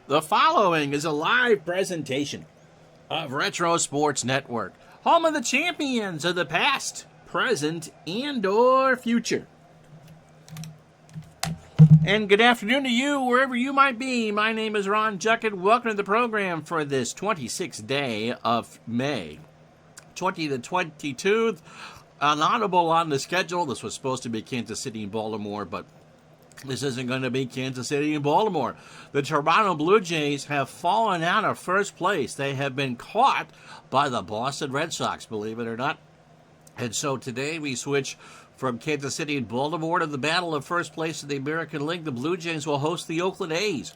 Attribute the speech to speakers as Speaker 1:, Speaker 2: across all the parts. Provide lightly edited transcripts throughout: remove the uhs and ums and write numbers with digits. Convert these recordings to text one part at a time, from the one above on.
Speaker 1: The following is a live presentation of Retro Sports Network, home of the champions of the past, present, and/or future. And good afternoon to you, wherever you might be. My name is Ron Juckett. Welcome to the program for this 26th day of May 2022. An audible on the schedule. This was supposed to be Kansas City and Baltimore, but this isn't going to be Kansas City and Baltimore. The Toronto Blue Jays have fallen out of first place. They have been caught by the Boston Red Sox, believe it or not. And so today we switch from Kansas City and Baltimore to the battle of first place in the American League. The Blue Jays will host the Oakland A's.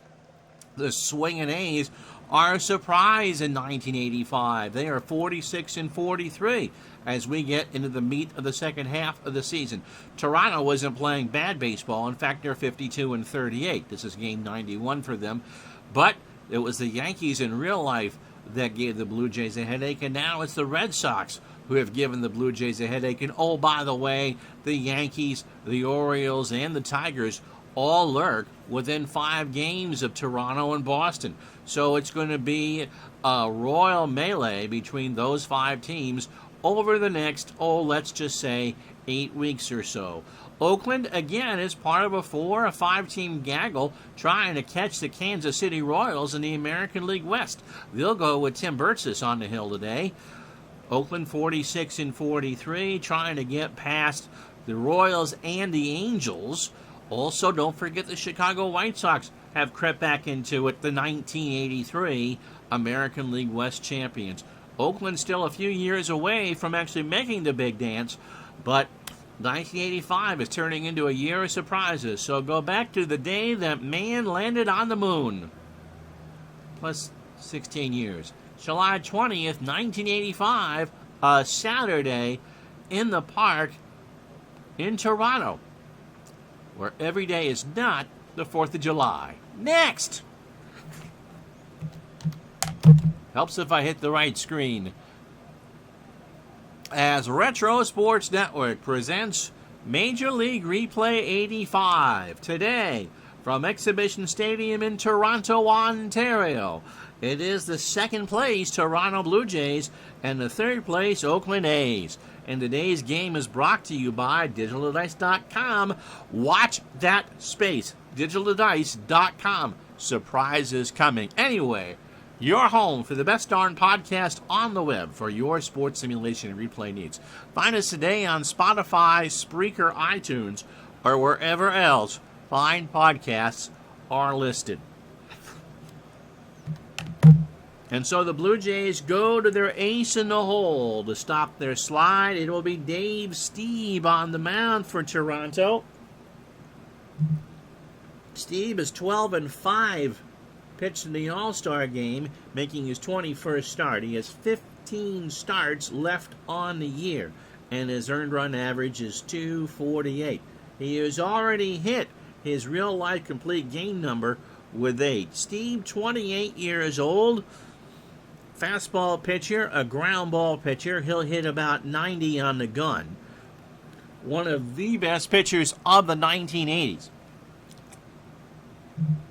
Speaker 1: The swinging A's are a surprise in 1985. They are 46-43 as we get into the meat of the second half of the season. Toronto wasn't playing bad baseball. In fact, they're 52-38. This is game 91 for them. But it was the Yankees in real life that gave the Blue Jays a headache, and now it's the Red Sox who have given the Blue Jays a headache. And oh, by the way, the Yankees, the Orioles, and the Tigers all lurk within 5 games of Toronto and Boston. So it's going to be a royal melee between those 5 teams over the next, let's just say 8 weeks or so. Oakland, again, is part of a 4 or 5 team gaggle trying to catch the Kansas City Royals in the American League West. They'll go with Tim Burtzis on the hill today. Oakland 46-43, trying to get past the Royals and the Angels. Also, don't forget the Chicago White Sox have crept back into it, the 1983 American League West champions. Oakland's still a few years away from actually making the big dance, but 1985 is turning into a year of surprises. So go back to the day that man landed on the moon, plus 16 years. July 20th, 1985, a Saturday in the park in Toronto, where every day is not the 4th of July. Next! Helps if I hit the right screen. As Retro Sports Network presents Major League Replay 85 today from Exhibition Stadium in Toronto, Ontario. It is the second place Toronto Blue Jays and the third place Oakland A's. And today's game is brought to you by DigitalDice.com. Watch that space. DigitalDice.com. Surprise is coming. Anyway, your home for the best darn podcast on the web for your sports simulation and replay needs. Find us today on Spotify, Spreaker, iTunes, or wherever else fine podcasts are listed. And so the Blue Jays go to their ace in the hole to stop their slide. It will be Dave Stieb on the mound for Toronto. Stieb is 12-5 pitched in the All-Star game, making his 21st start. He has 15 starts left on the year, and his earned run average is .248. He has already hit his real-life complete game number with 8. Stieb, 28 years old, fastball pitcher, a ground ball pitcher. He'll hit about 90 on the gun. One of the best pitchers of the 1980s.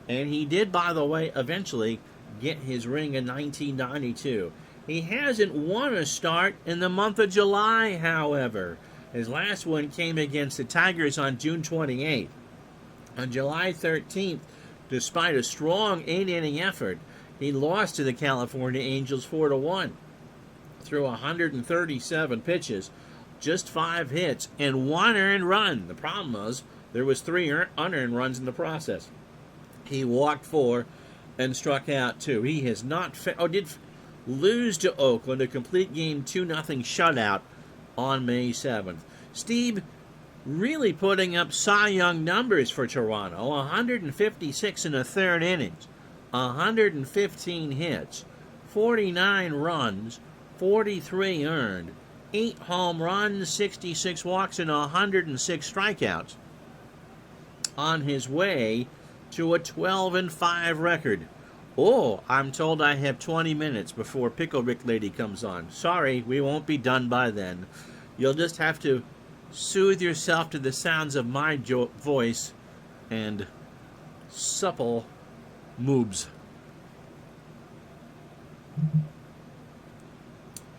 Speaker 1: And he did, by the way, eventually get his ring in 1992. He hasn't won a start in the month of July, however. His last one came against the Tigers on June 28th. On July 13th, despite a strong 8-inning effort, he lost to the California Angels 4-1 through 137 pitches, just 5 hits, and 1 earned run. The problem was there was 3 unearned runs in the process. He walked 4 and struck out 2. He has not did lose to Oakland, a complete game 2-0 shutout on May 7th. Stieb really putting up Cy Young numbers for Toronto, 156 in the third innings. 115 hits, 49 runs, 43 earned, 8 home runs, 66 walks, and 106 strikeouts. On his way to a 12-5 record. Oh, I'm told I have 20 minutes before Pickle Rick Lady comes on. Sorry, we won't be done by then. You'll just have to soothe yourself to the sounds of my voice and supple moves.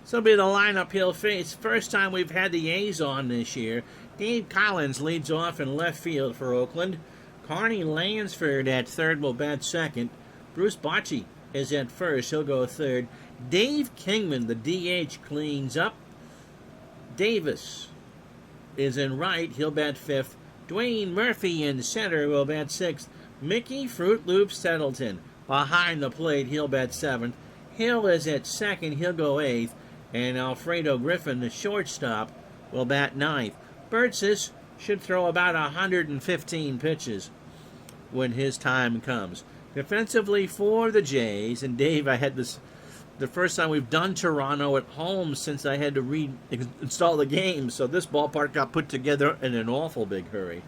Speaker 1: So will be the lineup he'll face. First time we've had the A's on this year. Dave Collins leads off in left field for Oakland. Carney Lansford at third will bat second. Bruce Bochy is at first. He'll go third. Dave Kingman, the DH, cleans up. Davis is in right. He'll bat fifth. Dwayne Murphy in center will bat sixth. Mickey Fruit Loop Settleton behind the plate. He'll bat seventh. Hill is at second. He'll go eighth. And Alfredo Griffin, the shortstop, will bat ninth. Burtsis should throw about 115 pitches when his time comes. Defensively for the Jays, and Dave, I had this the first time we've done Toronto at home since I had to reinstall the game, so this ballpark got put together in an awful big hurry.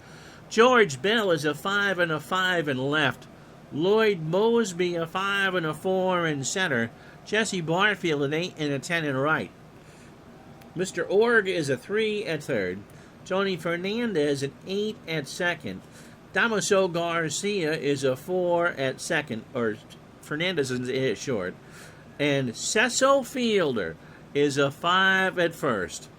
Speaker 1: George Bell is a 5 and a 5 in left. Lloyd Mosby a 5 and a 4 in center. Jesse Barfield an 8 and a 10 in right. Mr. Org is a 3 at third. Tony Fernandez an 8 at second. Damaso Garcia is a 4 at second, or Fernandez is short. And Cecil Fielder is a 5 at first.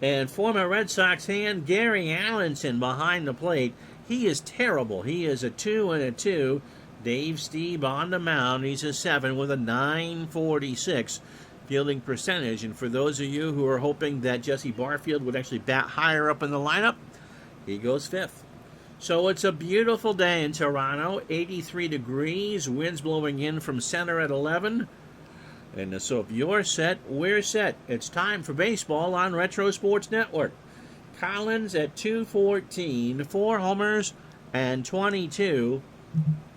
Speaker 1: And former Red Sox hand Gary Allenson behind the plate. He is terrible. He is a 2 and a 2. Dave Stieb on the mound. He's a 7 with a 946 fielding percentage. And for those of you who are hoping that Jesse Barfield would actually bat higher up in the lineup, he goes fifth. So it's a beautiful day in Toronto. 83 degrees. Winds blowing in from center at 11. And so if you're set, we're set. It's time for baseball on Retro Sports Network. Collins at 214, 4 homers and 22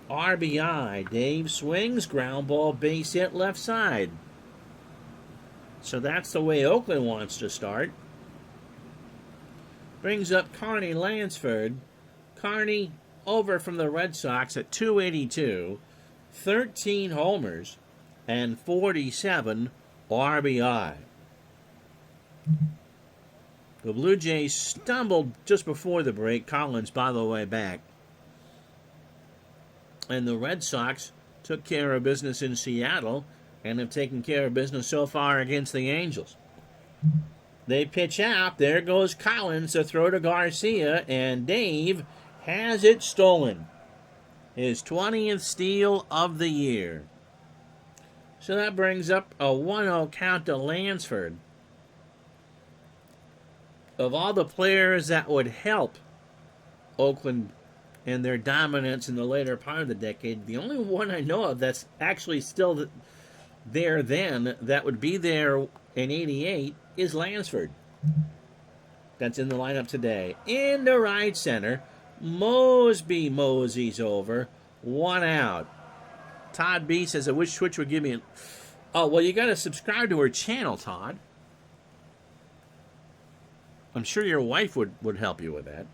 Speaker 1: RBI. Dave swings, ground ball, base hit, left side. So that's the way Oakland wants to start. Brings up Carney Lansford. Carney over from the Red Sox at 282, 13 homers and 47 RBI. The Blue Jays stumbled just before the break. Collins, by the way, back. And the Red Sox took care of business in Seattle and have taken care of business so far against the Angels. They pitch out. There goes Collins to throw to Garcia, and Dave has it stolen. His 20th steal of the year. So that brings up a 1-0 count to Lansford. Of all the players that would help Oakland and their dominance in the later part of the decade, the only one I know of that's actually still there then, that would be there in 88, is Lansford. That's in the lineup today. In the right center, Mosby moseys over, 1 out. Todd B says, I wish Twitch would give me an... Oh, well, you got to subscribe to her channel, Todd. I'm sure your wife would help you with that.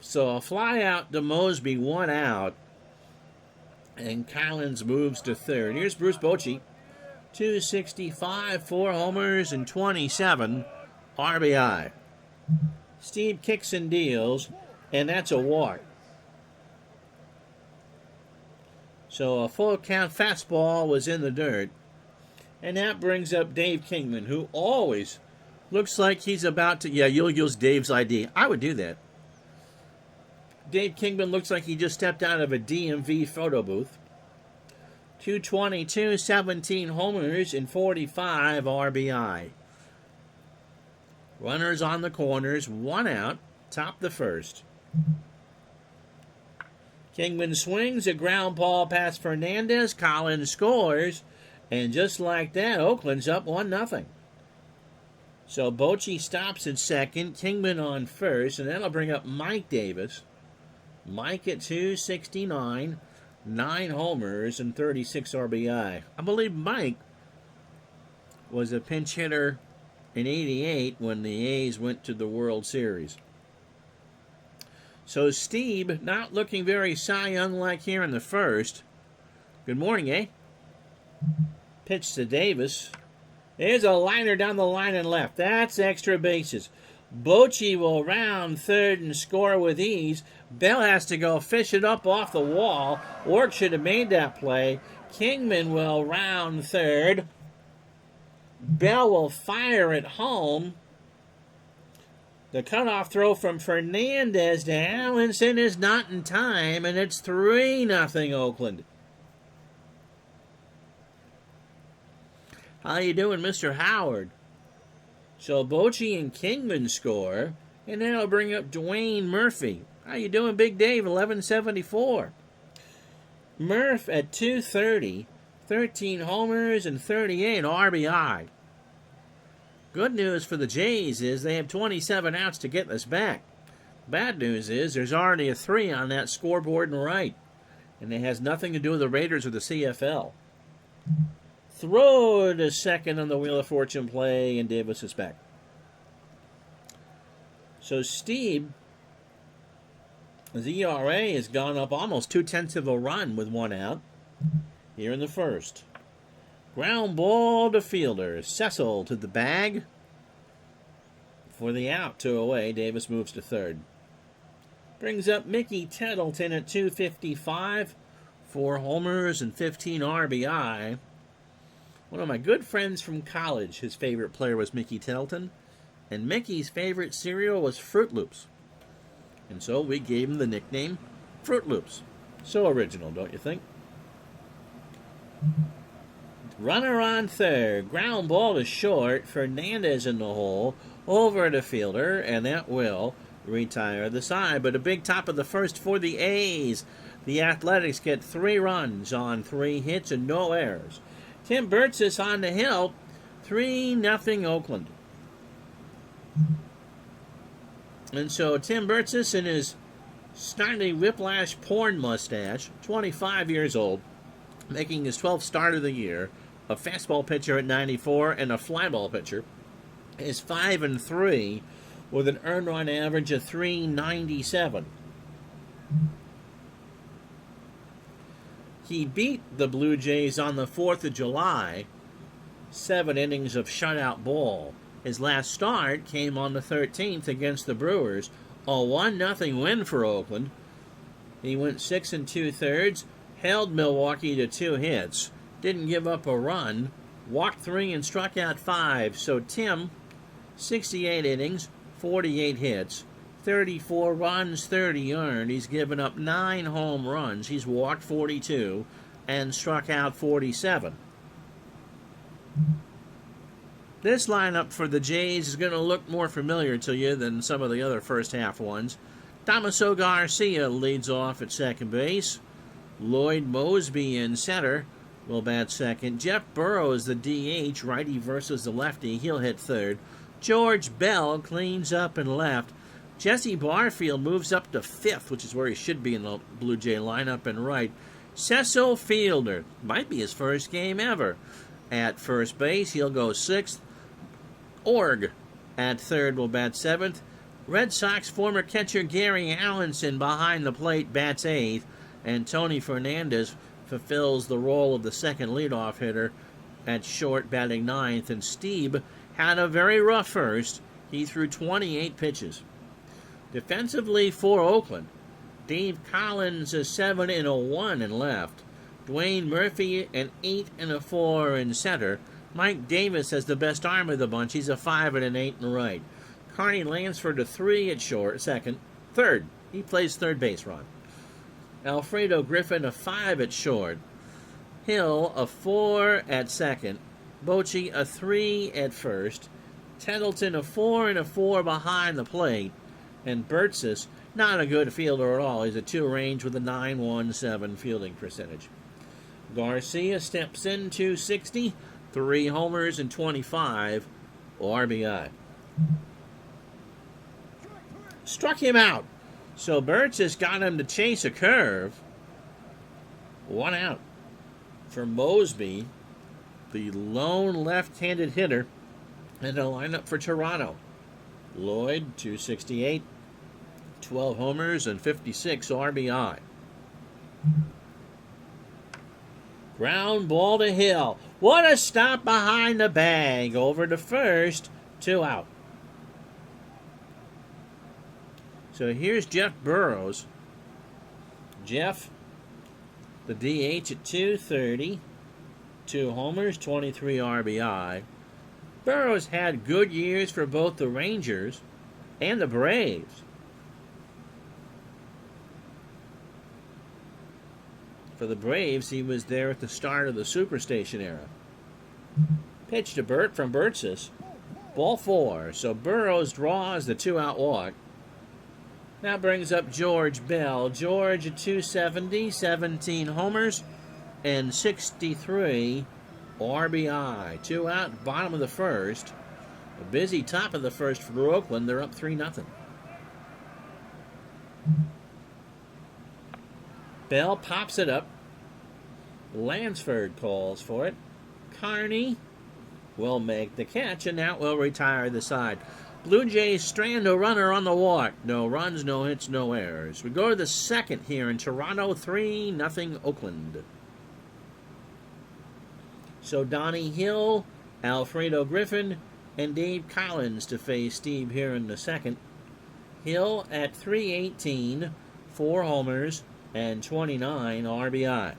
Speaker 1: So a fly out to Mosby, 1 out. And Collins moves to third. Here's Bruce Bochy. 265, 4 homers, and 27 RBI. Steve kicks and deals, and that's a walk. So a full count fastball was in the dirt. And that brings up Dave Kingman, who always looks like he's about to... Yeah, you'll use Dave's ID. I would do that. Dave Kingman looks like he just stepped out of a DMV photo booth. 222, 17 homers, and 45 RBI. Runners on the corners, 1 out, top the first. Kingman swings a ground ball past Fernandez. Collins scores. And just like that, Oakland's up 1-0. So Bochy stops at second. Kingman on first. And that'll bring up Mike Davis. Mike at 269. 9 homers and 36 RBI. I believe Mike was a pinch hitter in 88 when the A's went to the World Series. So Stieb not looking very Cy Young-like here in the first. Good morning, eh? Pitch to Davis. There's a liner down the line and left. That's extra bases. Bochy will round third and score with ease. Bell has to go fish it up off the wall. Ork should have made that play. Kingman will round third. Bell will fire at home. The cutoff throw from Fernandez to Allenson is not in time, and it's 3-0 Oakland. How you doing, Mr. Howard? So Bochy and Kingman score, and that'll bring up Dwayne Murphy. How you doing, Big Dave? 1174. Murph at 230, 13 homers and 38 RBI. Good news for the Jays is they have 27 outs to get this back. Bad news is there's already a 3 on that scoreboard and right, and it has nothing to do with the Raiders or the CFL. Throw to second on the Wheel of Fortune play, and Davis is back. So Steve, his ERA has gone up almost 0.2 of a run with 1 out here in the first. Ground ball to fielder. Cecil to the bag for the out, 2 away. Davis moves to third. Brings up Mickey Tettleton at 255. 4 homers and 15 RBI. One of my good friends from college, his favorite player was Mickey Tettleton. And Mickey's favorite cereal was Fruit Loops. And so we gave him the nickname Fruit Loops. So original, don't you think? Runner on third. Ground ball to short. Fernandez in the hole. Over to fielder. And that will retire the side. But a big top of the first for the A's. The Athletics get 3 runs on 3 hits and no errors. Tim Burtsis on the hill. 3-0 Oakland. And so Tim Burtsis in his snarly whiplash porn mustache, 25 years old, making his 12th start of the year, a fastball pitcher at 94 and a flyball pitcher, is 5-3 with an earned run average of 397. He beat the Blue Jays on the 4th of July, 7 innings of shutout ball. His last start came on the 13th against the Brewers, a 1-0 win for Oakland. He went 6 2/3, held Milwaukee to 2 hits, didn't give up a run, walked 3 and struck out 5. So Tim, 68 innings, 48 hits, 34 runs, 30 earned. He's given up 9 home runs. He's walked 42 and struck out 47. This lineup for the Jays is going to look more familiar to you than some of the other first half ones. Damaso Garcia leads off at second base. Lloyd Mosby in center will bat second. Jeff Burrows, the DH, righty versus the lefty. He'll hit third. George Bell cleans up and left. Jesse Barfield moves up to fifth, which is where he should be in the Blue Jay lineup, and right. Cecil Fielder, might be his first game ever. At first base, he'll go sixth. Org at third will bat seventh. Red Sox former catcher Gary Allenson behind the plate bats eighth. And Tony Fernandez fulfills the role of the second leadoff hitter at short, batting ninth. And Steve had a very rough first. He threw 28 pitches. Defensively for Oakland, Dave Collins is 7-1 in left. Dwayne Murphy an 8-4 in center. Mike Davis has the best arm of the bunch. He's a 5-8 in right. Carney Lansford a 3 at short, third. He plays third base, Ron. Alfredo Griffin a 5 at short. Hill a 4 at second. Bochy a 3 at first. Tettleton a 4-4 behind the plate. And Burtsis, not a good fielder at all. He's a 2 range with a 917 fielding percentage. Garcia steps in 260, 3 homers and 25 RBI. Struck him out. So Burtsis got him to chase a curve. 1 out for Mosby, the lone left-handed hitter in the lineup for Toronto. Lloyd, 268, 12 homers and 56 RBI. Ground ball to Hill. What a stop behind the bag. Over to first. 2 out. So here's Jeff Burrows. Jeff The DH at 230. 2 homers, 23 RBI. Burrow's had good years for both the Rangers and the Braves. For the Braves, he was there at the start of the Superstation era. Pitch to Burt from Burtsis. Ball 4. So Burrows draws the 2-out walk. That brings up George Bell. George at 270, 17 homers, and 63 RBI. 2 out, bottom of the first. A busy top of the first for Oakland. They're up 3-0. Bell pops it up. Lansford calls for it. Carney will make the catch, and that will retire the side. Blue Jays strand a runner on the walk. No runs, no hits, no errors. We go to the second here in Toronto, 3-0 Oakland. So Donnie Hill, Alfredo Griffin, and Dave Collins to face Steve here in the second. Hill at 318, 4 homers, and 29 RBI.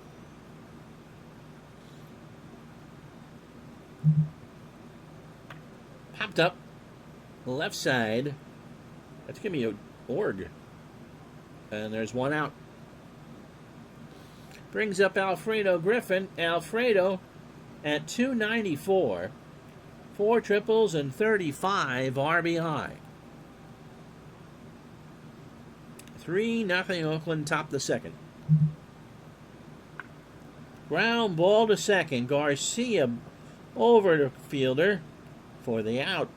Speaker 1: Popped up, left side. That's going to be an org. And there's 1 out. Brings up Alfredo Griffin. Alfredo at 294, 4 triples and 35 RBI. 3-0 Oakland, top the second. Ground ball to second. Garcia over the fielder for the out.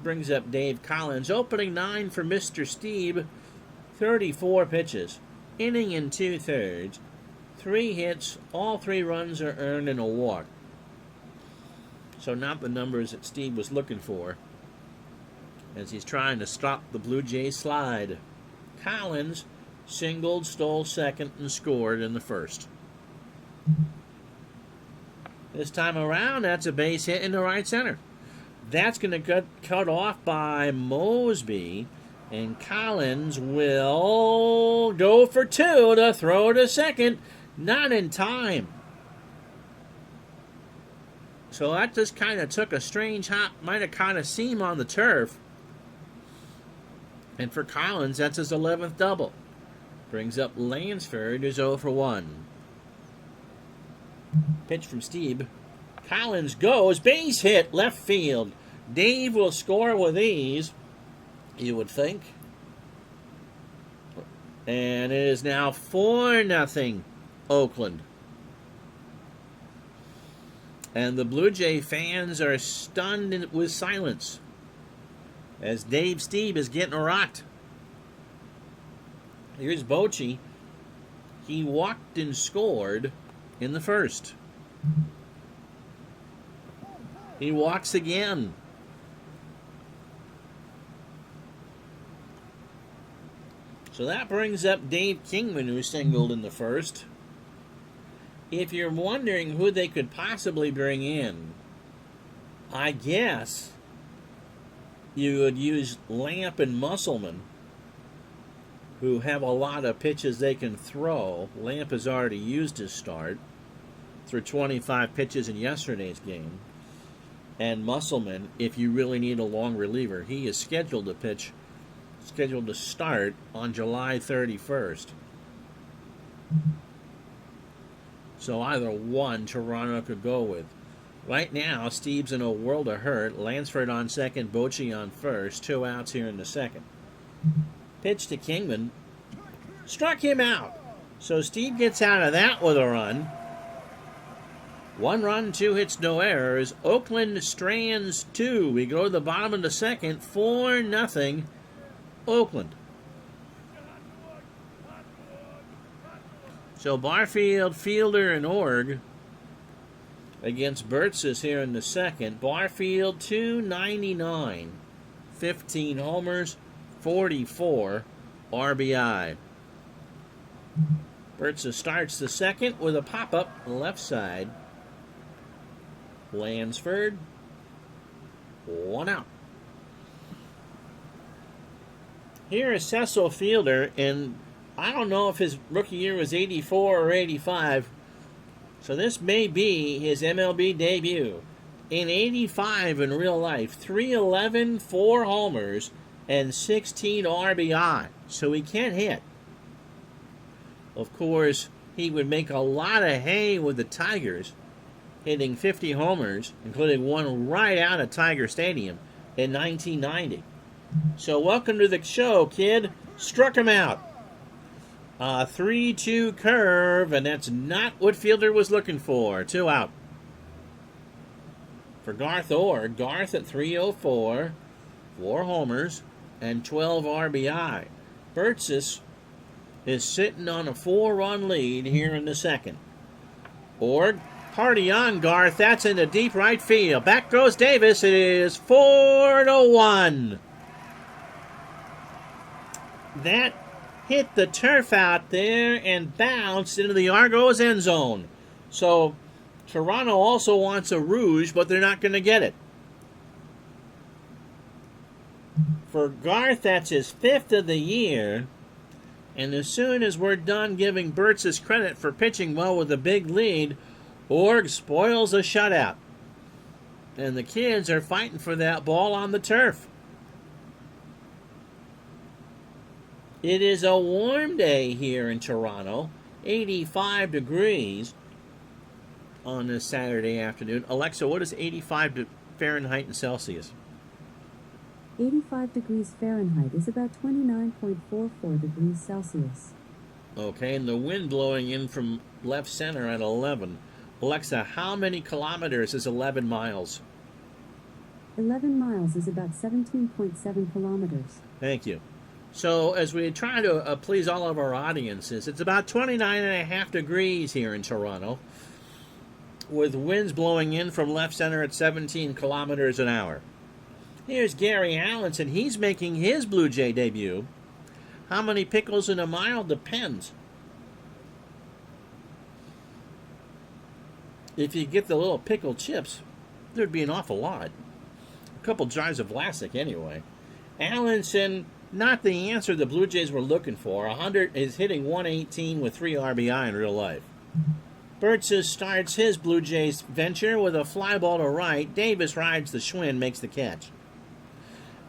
Speaker 1: Brings up Dave Collins. Opening 9 for Mr. Steve. 34 pitches. Inning and 2/3. 3 hits. All 3 runs are earned and a walk. So not the numbers that Steve was looking for as he's trying to stop the Blue Jays slide. Collins singled, stole second, and scored in the first. This time around, that's a base hit into right center. That's going to get cut off by Mosby, and Collins will go for 2 to throw to second. Not in time. So that just kind of took a strange hop. Might have caught a seam on the turf. And for Collins, that's his 11th double. Brings up Lansford, who's 0 for 1. Pitch from Steve. Collins goes, base hit, left field. Dave will score with ease, you would think. And it is now 4-0 Oakland. And the Blue Jay fans are stunned with silence as Dave Steve is getting rocked. Here's Bochy. He walked and scored in the first. He walks again. So that brings up Dave Kingman, who singled in the first. If you're wondering who they could possibly bring in, I guess you would use Lamp and Musselman, who have a lot of pitches they can throw. Lamp has already used his start through 25 pitches in yesterday's game. And Musselman, if you really need a long reliever, he is scheduled to start on July 31st. So either one Toronto could go with. Right now, Steve's in a world of hurt. Lansford on second, Bochy on first. 2 outs here in the second. Pitch to Kingman. Struck him out. So Steve gets out of that with a run. 1 run, 2 hits, no errors. Oakland strands 2. We go to the bottom of the second. 4-0 Oakland. So Barfield, Fielder, and Org against Burtsis here in the second. Barfield, 299. 15 homers, 44 RBI. Burtsis starts the second with a pop-up left side. Lansford, 1 out. Here is Cecil Fielder, and I don't know if his rookie year was 84 or 85. So this may be his MLB debut. In 85 in real life, 311, 4 homers, and 16 RBI. So he can't hit. Of course, he would make a lot of hay with the Tigers, hitting 50 homers, including one right out of Tiger Stadium in 1990. So welcome to the show, kid. Struck him out. 3-2 curve, and that's not what Fielder was looking for. 2 out. For Garth Holmard, Garth at 304, 4 homers, and 12 RBI. Burtsis is sitting on a 4-run lead here in the second. Org, party on, Garth. That's in the deep right field. Back goes Davis. It is 4-1. That hit the turf out there and bounced into the Argos end zone. So Toronto also wants a rouge, but they're not going to get it. For Garth, that's his 5th of the year. And as soon as we're done giving Burtsis credit for pitching well with a big lead, Org spoils a shutout. And the kids are fighting for that ball on the turf. It is a warm day here in Toronto, 85 degrees on this Saturday afternoon. Alexa, what is 85 Fahrenheit and Celsius?
Speaker 2: 85 degrees Fahrenheit is about 29.44 degrees Celsius.
Speaker 1: Okay, and the wind blowing in from left center at 11. Alexa, how many kilometers is 11 miles?
Speaker 2: 11 miles is about 17.7 kilometers.
Speaker 1: Thank you. So as we try to please all of our audiences, it's about 29.5 degrees here in Toronto, with winds blowing in from left center at 17 kilometers an hour. Here's Gary Allenson. He's making his Blue Jay debut. How many pickles in a mile? Depends. If you get the little pickle chips, there'd be an awful lot. A couple jars of Vlasic anyway. Allenson, not the answer the Blue Jays were looking for. 100 is hitting 118 with 3 RBI in real life. Burtsis starts his Blue Jays venture with a fly ball to right. Davis rides the Schwinn, makes the catch.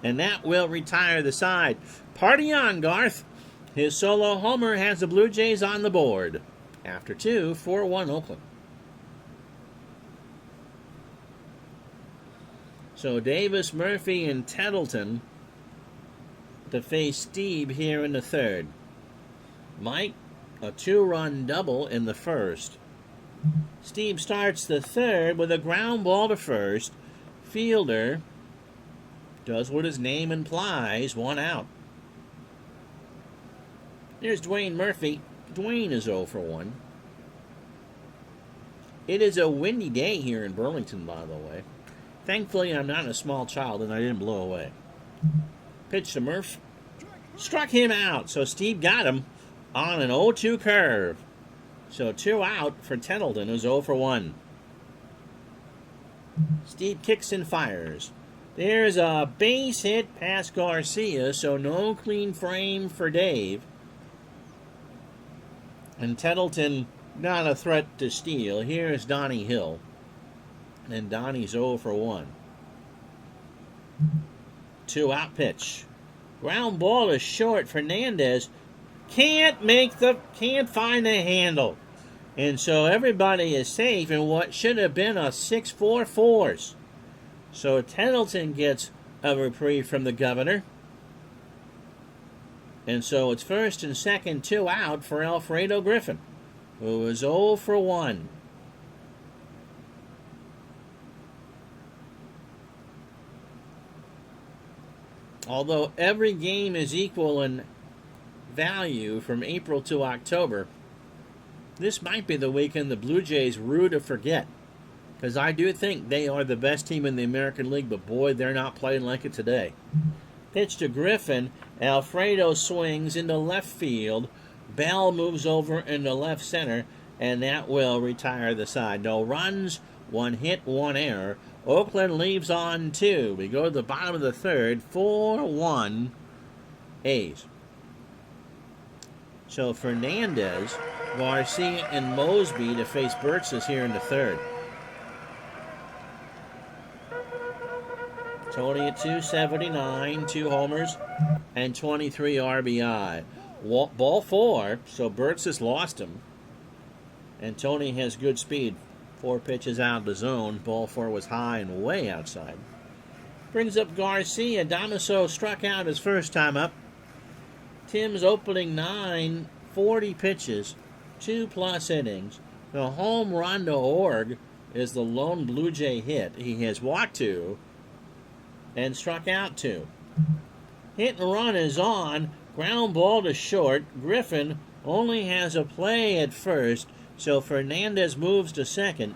Speaker 1: And that will retire the side. Party on, Garth. His solo homer has the Blue Jays on the board. After 2, 4-1 Oakland. So Davis, Murphy, and Tettleton to face Steve here in the third. Mike, a 2-run double in the first. Steve starts the third with a ground ball to first. Fielder does what his name implies, 1 out. Here's Dwayne Murphy. Dwayne is 0 for 1. It is a windy day here in Burlington, by the way. Thankfully, I'm not a small child and I didn't blow away. Pitch to Murph. Struck him out, so Steve got him on an 0-2 curve. So 2 out for Tettleton, who's 0 for 1. Steve kicks and fires. There's a base hit past Garcia, so no clean frame for Dave. And Tettleton, not a threat to steal. Here's Donnie Hill. And Donnie's 0 for 1. 2 out pitch. Ground ball is short. Fernandez can't find the handle. And so everybody is safe in what should have been a 6-4 force. So Tettleton gets a reprieve from the governor. And so it's first and second, 2 out for Alfredo Griffin, who was 0 for 1. Although every game is equal in value from April to October, this might be the weekend the Blue Jays rue to forget. Because I do think they are the best team in the American League, but boy, they're not playing like it today. Pitch to Griffin. Alfredo swings into left field. Bell moves over into left center, and that will retire the side. No runs, 1 hit, 1 error. Oakland leaves on 2. We go to the bottom of the third, 4-1 A's. So Fernandez, Garcia, and Mosby to face Burtzes here in the third. Tony at 279, 2 homers, and 23 RBI. Ball 4, so Burtzes lost him. And Tony has good speed. 4 pitches out of the zone. Ball 4 was high and way outside. Brings up Garcia. Damaso struck out his first time up. Tim's opening 9, 40 pitches, 2+ innings. The home run to Org is the lone Blue Jay hit. He has walked 2 and struck out 2. Hit and run is on. Ground ball to short. Griffin only has a play at first, so Fernandez moves to second,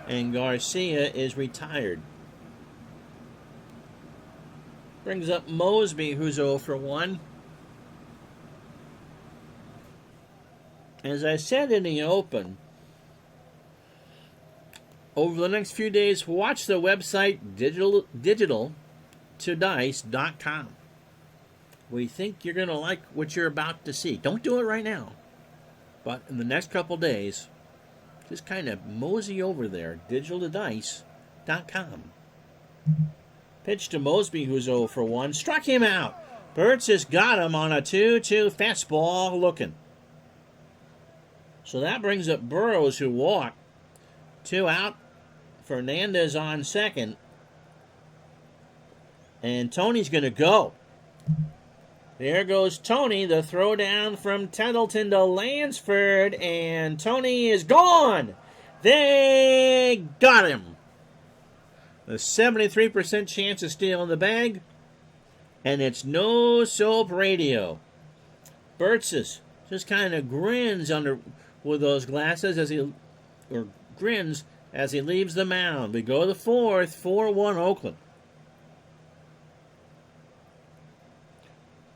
Speaker 1: and Garcia is retired. Brings up Mosby, who's 0 for 1. As I said in the open, over the next few days, watch the website digitaltodice.com. We think you're going to like what you're about to see. Don't do it right now. But in the next couple days, just kind of mosey over there, digitaltodice.com. Pitch to Mosby, who's 0 for 1. Struck him out. Burtz has got him on a 2-2 fastball looking. So that brings up Burrows, who walked. 2 out. Fernandez on second. And Tony's going to go. There goes Tony. The throw down from Tettleton to Lansford. And Tony is gone. They got him. A 73% chance of stealing the bag. And it's no soap radio. Burtzes just kind of grins with those glasses grins as he leaves the mound. We go to the fourth, 4-1 Oakland.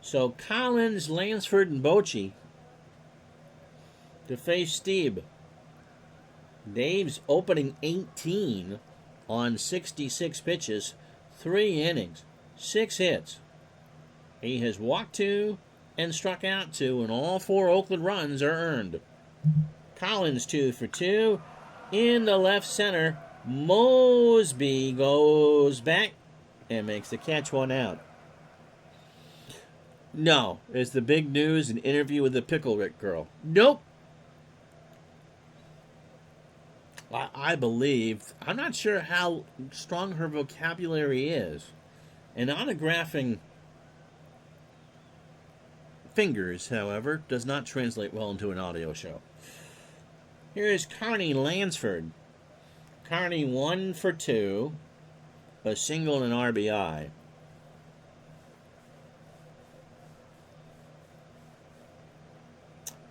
Speaker 1: So Collins, Lansford, and Bochy to face Steve. Dave's opening 18 on 66 pitches, 3 innings, 6 hits. He has walked 2 and struck out 2, and all 4 Oakland runs are earned. Collins 2 for 2. In the left center, Mosby goes back and makes the catch, 1 out. No, is the big news an interview with the Pickle Rick girl? Nope. I believe, I'm not sure how strong her vocabulary is. And autographing fingers, however, does not translate well into an audio show. Here is Carney Lansford. Carney 1 for 2, a single and an RBI.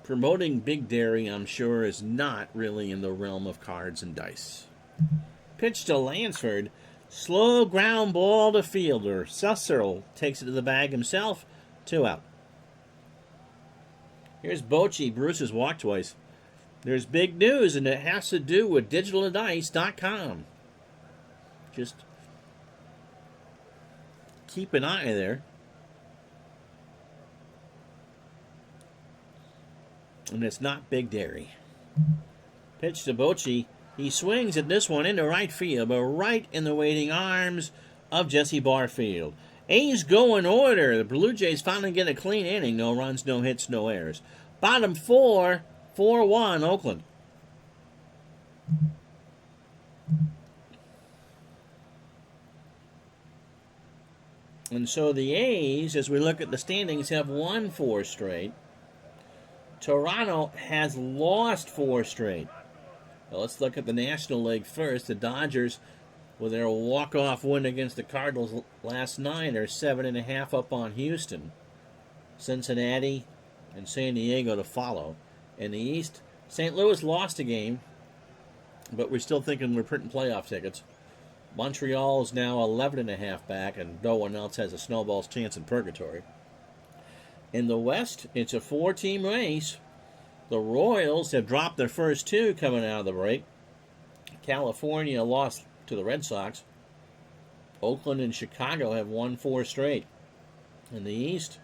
Speaker 1: Promoting Big Dairy, I'm sure, is not really in the realm of cards and dice. Pitch to Lansford. Slow ground ball to fielder. Susserl takes it to the bag himself. 2 out. Here's Bochy. Bruce has walked twice. There's big news, and it has to do with digitaltodice.com. Just keep an eye there. And it's not Big Dairy. Pitch to Bochy. He swings at this one into right field, but right in the waiting arms of Jesse Barfield. A's go in order. The Blue Jays finally get a clean inning. No runs, no hits, no errors. Bottom 4, 4-1 Oakland. And so the A's, as we look at the standings, have won 4 straight. Toronto has lost 4 straight. Well, let's look at the National League first. The Dodgers, with their walk-off win against the Cardinals last night, are 7.5 up on Houston. Cincinnati and San Diego to follow. In the East, St. Louis lost a game, but we're still thinking we're printing playoff tickets. Montreal is now 11.5 back, and no one else has a snowball's chance in purgatory. In the West, it's a 4-team race. The Royals have dropped their first 2 coming out of the break. California lost to the Red Sox. Oakland and Chicago have won 4 straight. In the East,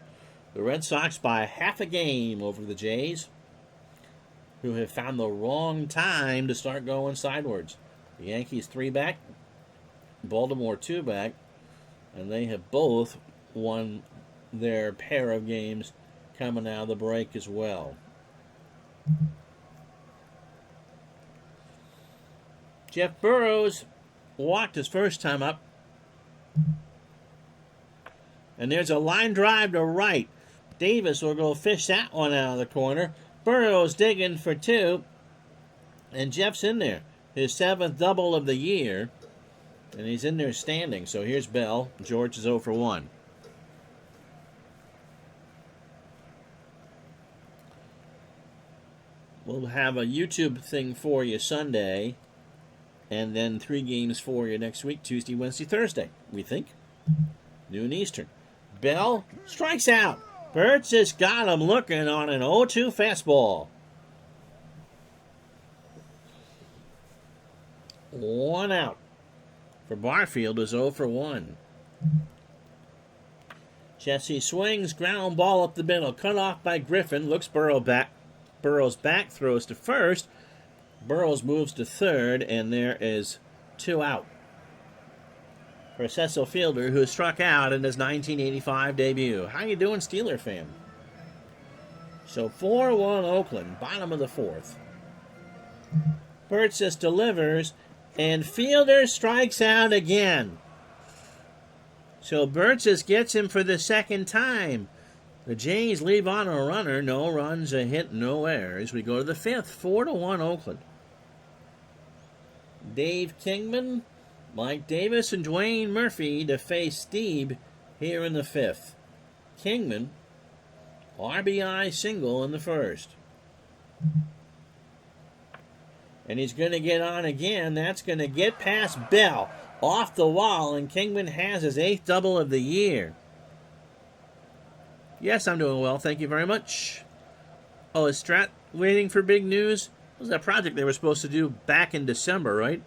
Speaker 1: The Red Sox by half a game over the Jays, who have found the wrong time to start going sideways. The Yankees 3 back, Baltimore 2 back, and they have both won their pair of games coming out of the break as well. Jeff Burrows walked his first time up. And there's a line drive to right. Davis will go fish that one out of the corner. Burrows digging for 2. And Jeff's in there. His 7th double of the year. And he's in there standing. So here's Bell. George is 0 for 1. We'll have a YouTube thing for you Sunday. And then 3 games for you next week. Tuesday, Wednesday, Thursday. We think. Noon Eastern. Bell strikes out. Burt's just got him looking on an 0-2 fastball. 1 out. For Barfield is 0 for 1. Jesse swings, ground ball up the middle, cut off by Griffin. Looks Burrows back, throws to first. Burrows moves to third, and there is 2 out for Cecil Fielder, who struck out in his 1985 debut. How you doing, Steeler fan? So 4-1 Oakland, bottom of the 4th. Burt just delivers, and Fielder strikes out again. So Burt just gets him for the 2nd time. The Jays leave on a runner, no runs, a hit, no errors. We go to the 5th, 4-1 Oakland. Dave Kingman, Mike Davis, and Dwayne Murphy to face Steeb here in the 5th. Kingman, RBI single in the 1st. And he's going to get on again. That's going to get past Bell. Off the wall, and Kingman has his 8th double of the year. Yes, I'm doing well. Thank you very much. Oh, is Strat waiting for big news? What was that project they were supposed to do back in December, right?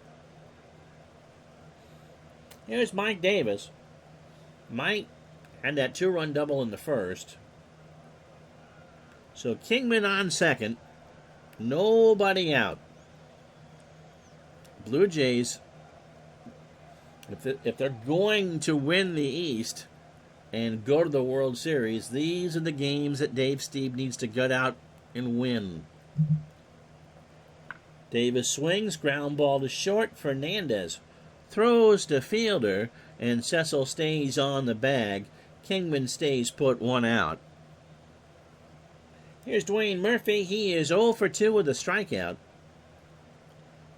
Speaker 1: Here's Mike Davis. Mike had that 2-run double in the 1st. So Kingman on 2nd. Nobody out. Blue Jays, if they're going to win the East and go to the World Series, these are the games that Dave Steeb needs to gut out and win. Davis swings, ground ball to short. Fernandez throws to Fielder, and Cecil stays on the bag. Kingman stays put, 1 out. Here's Dwayne Murphy. He is 0 for 2 with a strikeout.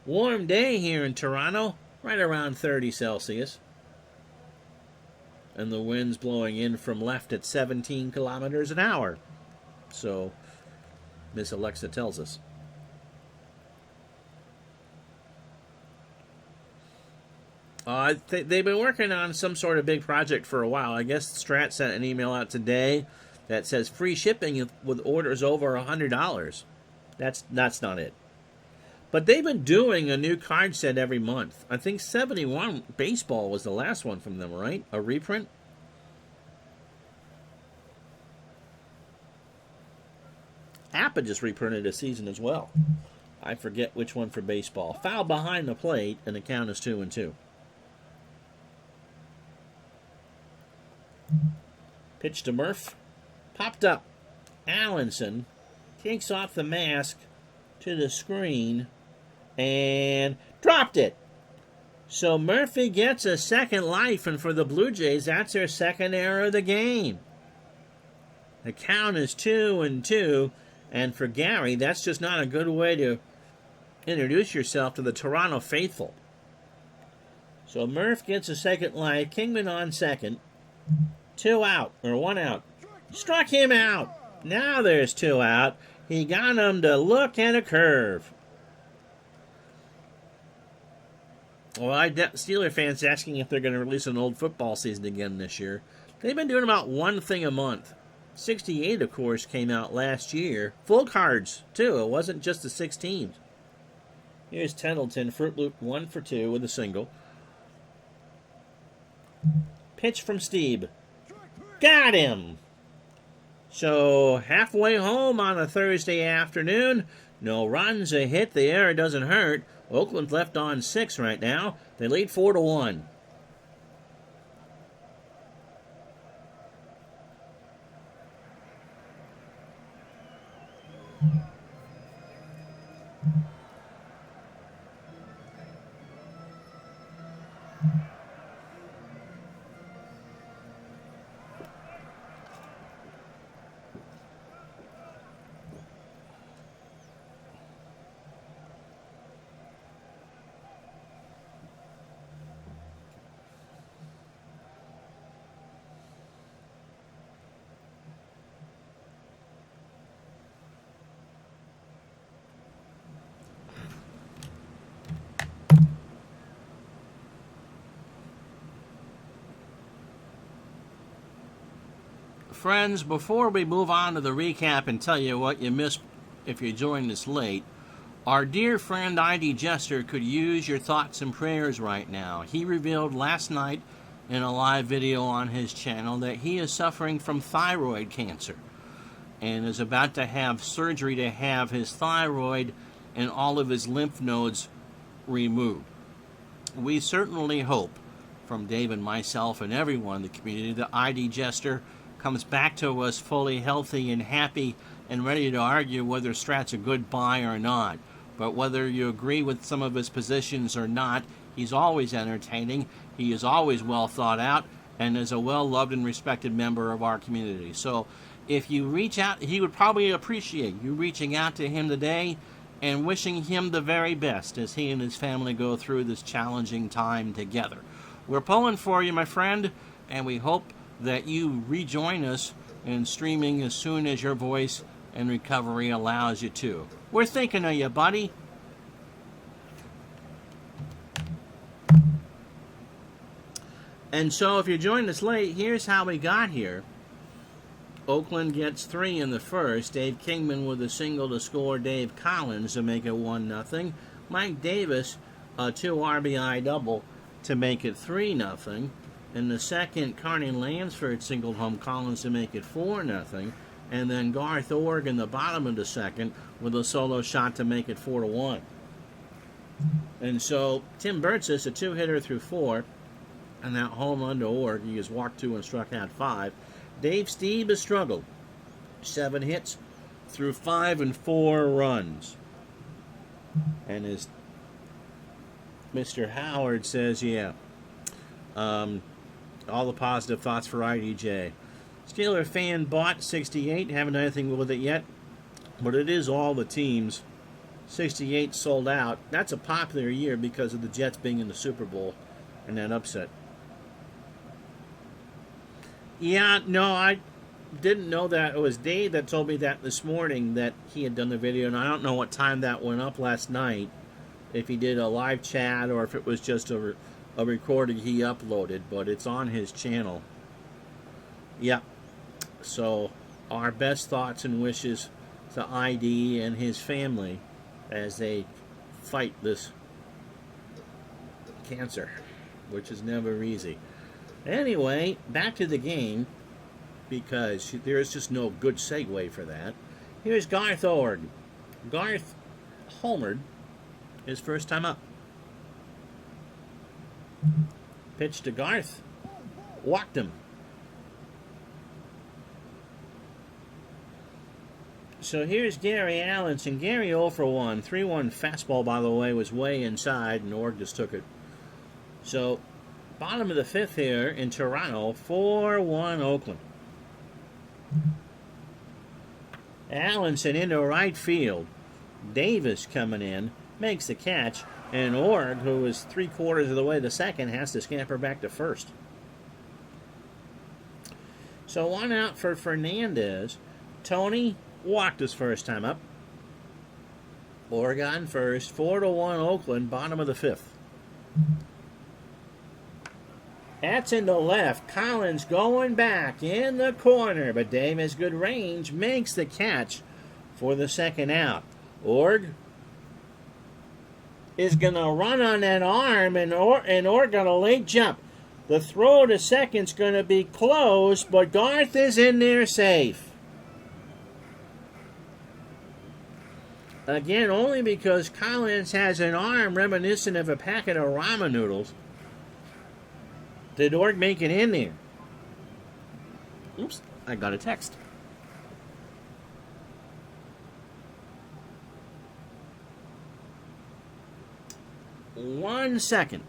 Speaker 1: Warm day here in Toronto, right around 30 Celsius. And the wind's blowing in from left at 17 kilometers an hour. So, Miss Alexa tells us. They've been working on some sort of big project for a while. I guess Strat sent an email out today that says free shipping with orders over $100. That's not it. But they've been doing a new card set every month. I think 71 Baseball was the last one from them, right? A reprint? Appa just reprinted a season as well. I forget which one for baseball. Foul behind the plate, and the count is 2-2. Pitch to Murph. Popped up. Allenson takes off the mask to the screen and dropped it. So Murphy gets a second life, and for the Blue Jays, that's their 2nd error of the game. The count is 2-2, and for Gary, that's just not a good way to introduce yourself to the Toronto faithful. So Murph gets a second life. Kingman on 2nd. 2 out, or 1 out. Struck him out. Now there's 2 out. He got him to look at a curve. Well, Steeler fans asking if they're going to release an old football season again this year. They've been doing about one thing a month. 68, of course, came out last year. Full cards, too. It wasn't just the 6 teams. Here's Pendleton, Fruit Loop 1 for 2 with a single. Pitch from Steeb. Got him! So halfway home on a Thursday afternoon. No runs, a hit, the error doesn't hurt. Oakland left on 6 right now. They lead 4-1. Friends, before we move on to the recap and tell you what you missed if you joined us late, our dear friend ID Jester could use your thoughts and prayers right now. He revealed last night in a live video on his channel that he is suffering from thyroid cancer and is about to have surgery to have his thyroid and all of his lymph nodes removed. We certainly hope, from Dave and myself and everyone in the community, that ID Jester comes back to us fully healthy and happy and ready to argue whether Strat's a good buy or not. But whether you agree with some of his positions or not, he's always entertaining, he is always well thought out, and is a well-loved and respected member of our community. So if you reach out, he would probably appreciate you reaching out to him today and wishing him the very best as he and his family go through this challenging time together. We're pulling for you, my friend, and we hope that you rejoin us in streaming as soon as your voice and recovery allows you to. We're thinking of you, buddy. And so if you joined us late, here's how we got here. Oakland gets 3 in the first. Dave Kingman with a single to score Dave Collins to make it 1-0. Mike Davis, a 2 RBI double to make it 3-0. In the second, Carney Lansford singled home Collins to make it 4-0. And then Garth Holmard in the bottom of the second with a solo shot to make it 4-1. And so Tim Burtsis, a 2-hitter through 4, and that home run to Holmard. He has walked 2 and struck out 5. Dave Stieb has struggled. 7 hits through 5 and 4 runs. And as Mr. Howard says, yeah. All the positive thoughts for IDJ. Steeler fan bought 68. Haven't done anything with it yet. But it is all the teams. 68 sold out. That's a popular year because of the Jets being in the Super Bowl and that upset. Yeah, no, I didn't know that. It was Dave that told me that this morning that he had done the video. And I don't know what time that went up last night. If he did a live chat or if it was just a recording he uploaded, but it's on his channel. Yeah. So our best thoughts and wishes to ID and his family as they fight this cancer, which is never easy. Anyway, back to the game, because there's just no good segue for that. Here's Garth Holmard. Garth Holmard, his first time up. Pitch to Garth. Walked him. So here's Gary Allenson. Gary 0 for 1. 3-1 fastball, by the way, was way inside, and Org just took it. So, bottom of the 5th here in Toronto, 4-1 Oakland. Allenson into right field. Davis coming in, makes the catch, and Org, who is 3/4 of the way to second, has to scamper back to first. So 1 out for Fernandez. Tony walked his first time up. Oregon first. 4-1 Oakland, bottom of the 5th. That's into left. Collins going back in the corner, but Dave has good range, makes the catch for the second out. Org is going to run on that arm, and Org got a late jump. The throw to second's going to be close, but Garth is in there safe. Again, only because Collins has an arm reminiscent of a packet of ramen noodles. Did Org make it in there? Oops, I got a text. One second.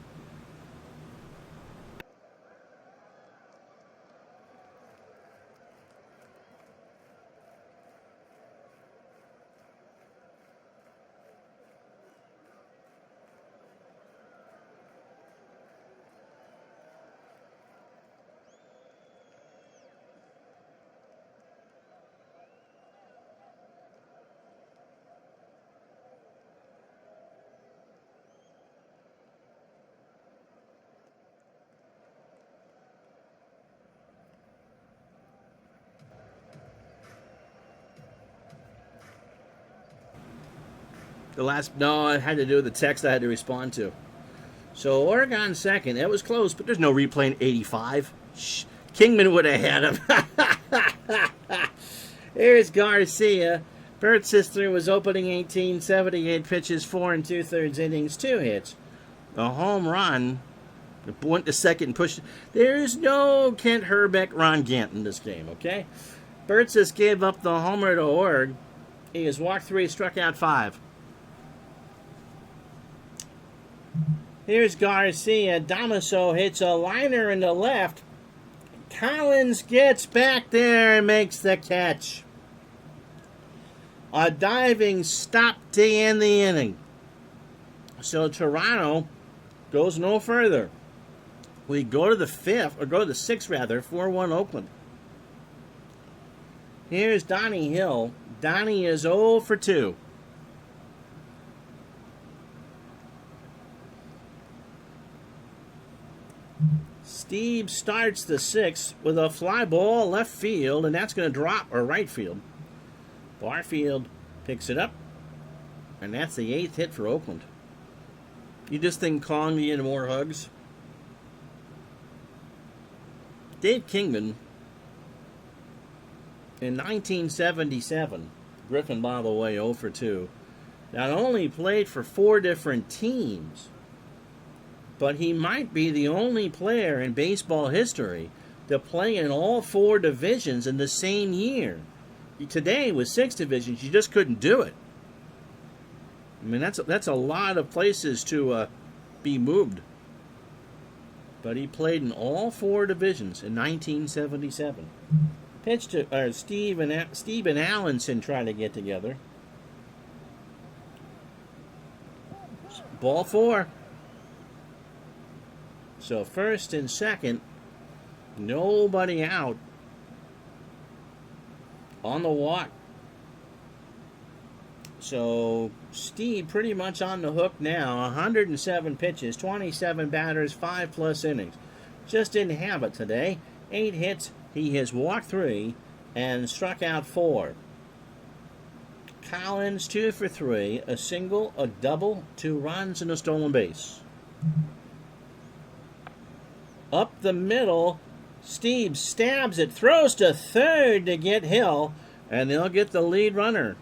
Speaker 1: No, it had to do with the text I had to respond to. So Oregon second. That was close, but there's no replay in 85. Kingman would have had him. Here's Garcia. Bert's sister was opening 78 pitches, 4 2/3 innings, 2 hits. A home run. Went to second and pushed. There's no Kent Herbeck, Ron Gant in this game, okay? Bert just gave up the homer to Org. He has walked 3, struck out 5. Here's Garcia. Damaso hits a liner in the left. Collins gets back there and makes the catch. A diving stop to end the inning. So Toronto goes no further. We go to the 6th, 4-1 Oakland. Here's Donnie Hill. Donnie is 0 for 2. Steve starts the 6th with a fly ball left field, and that's going to drop, or right field. Barfield picks it up, and that's the 8th hit for Oakland. You just think Kong needed more hugs? Dave Kingman, in 1977, Griffin, by the way, 0 for 2, not only played for 4 different teams, but he might be the only player in baseball history to play in all 4 divisions in the same year. Today, with 6 divisions, you just couldn't do it. I mean, that's a lot of places to be moved. But he played in all 4 divisions in 1977. Pitch to Steve and Allenson try to get together. Ball 4. So first and second, nobody out. On the walk. So Steve pretty much on the hook now. 107 pitches, 27 batters, 5+ innings. Just didn't have it today. 8 hits. He has walked 3 and struck out 4. Collins 2 for 3. A single, a double, 2 runs, and a stolen base. Up the middle, Steve stabs it, throws to third to get Hill, and they'll get the lead runner.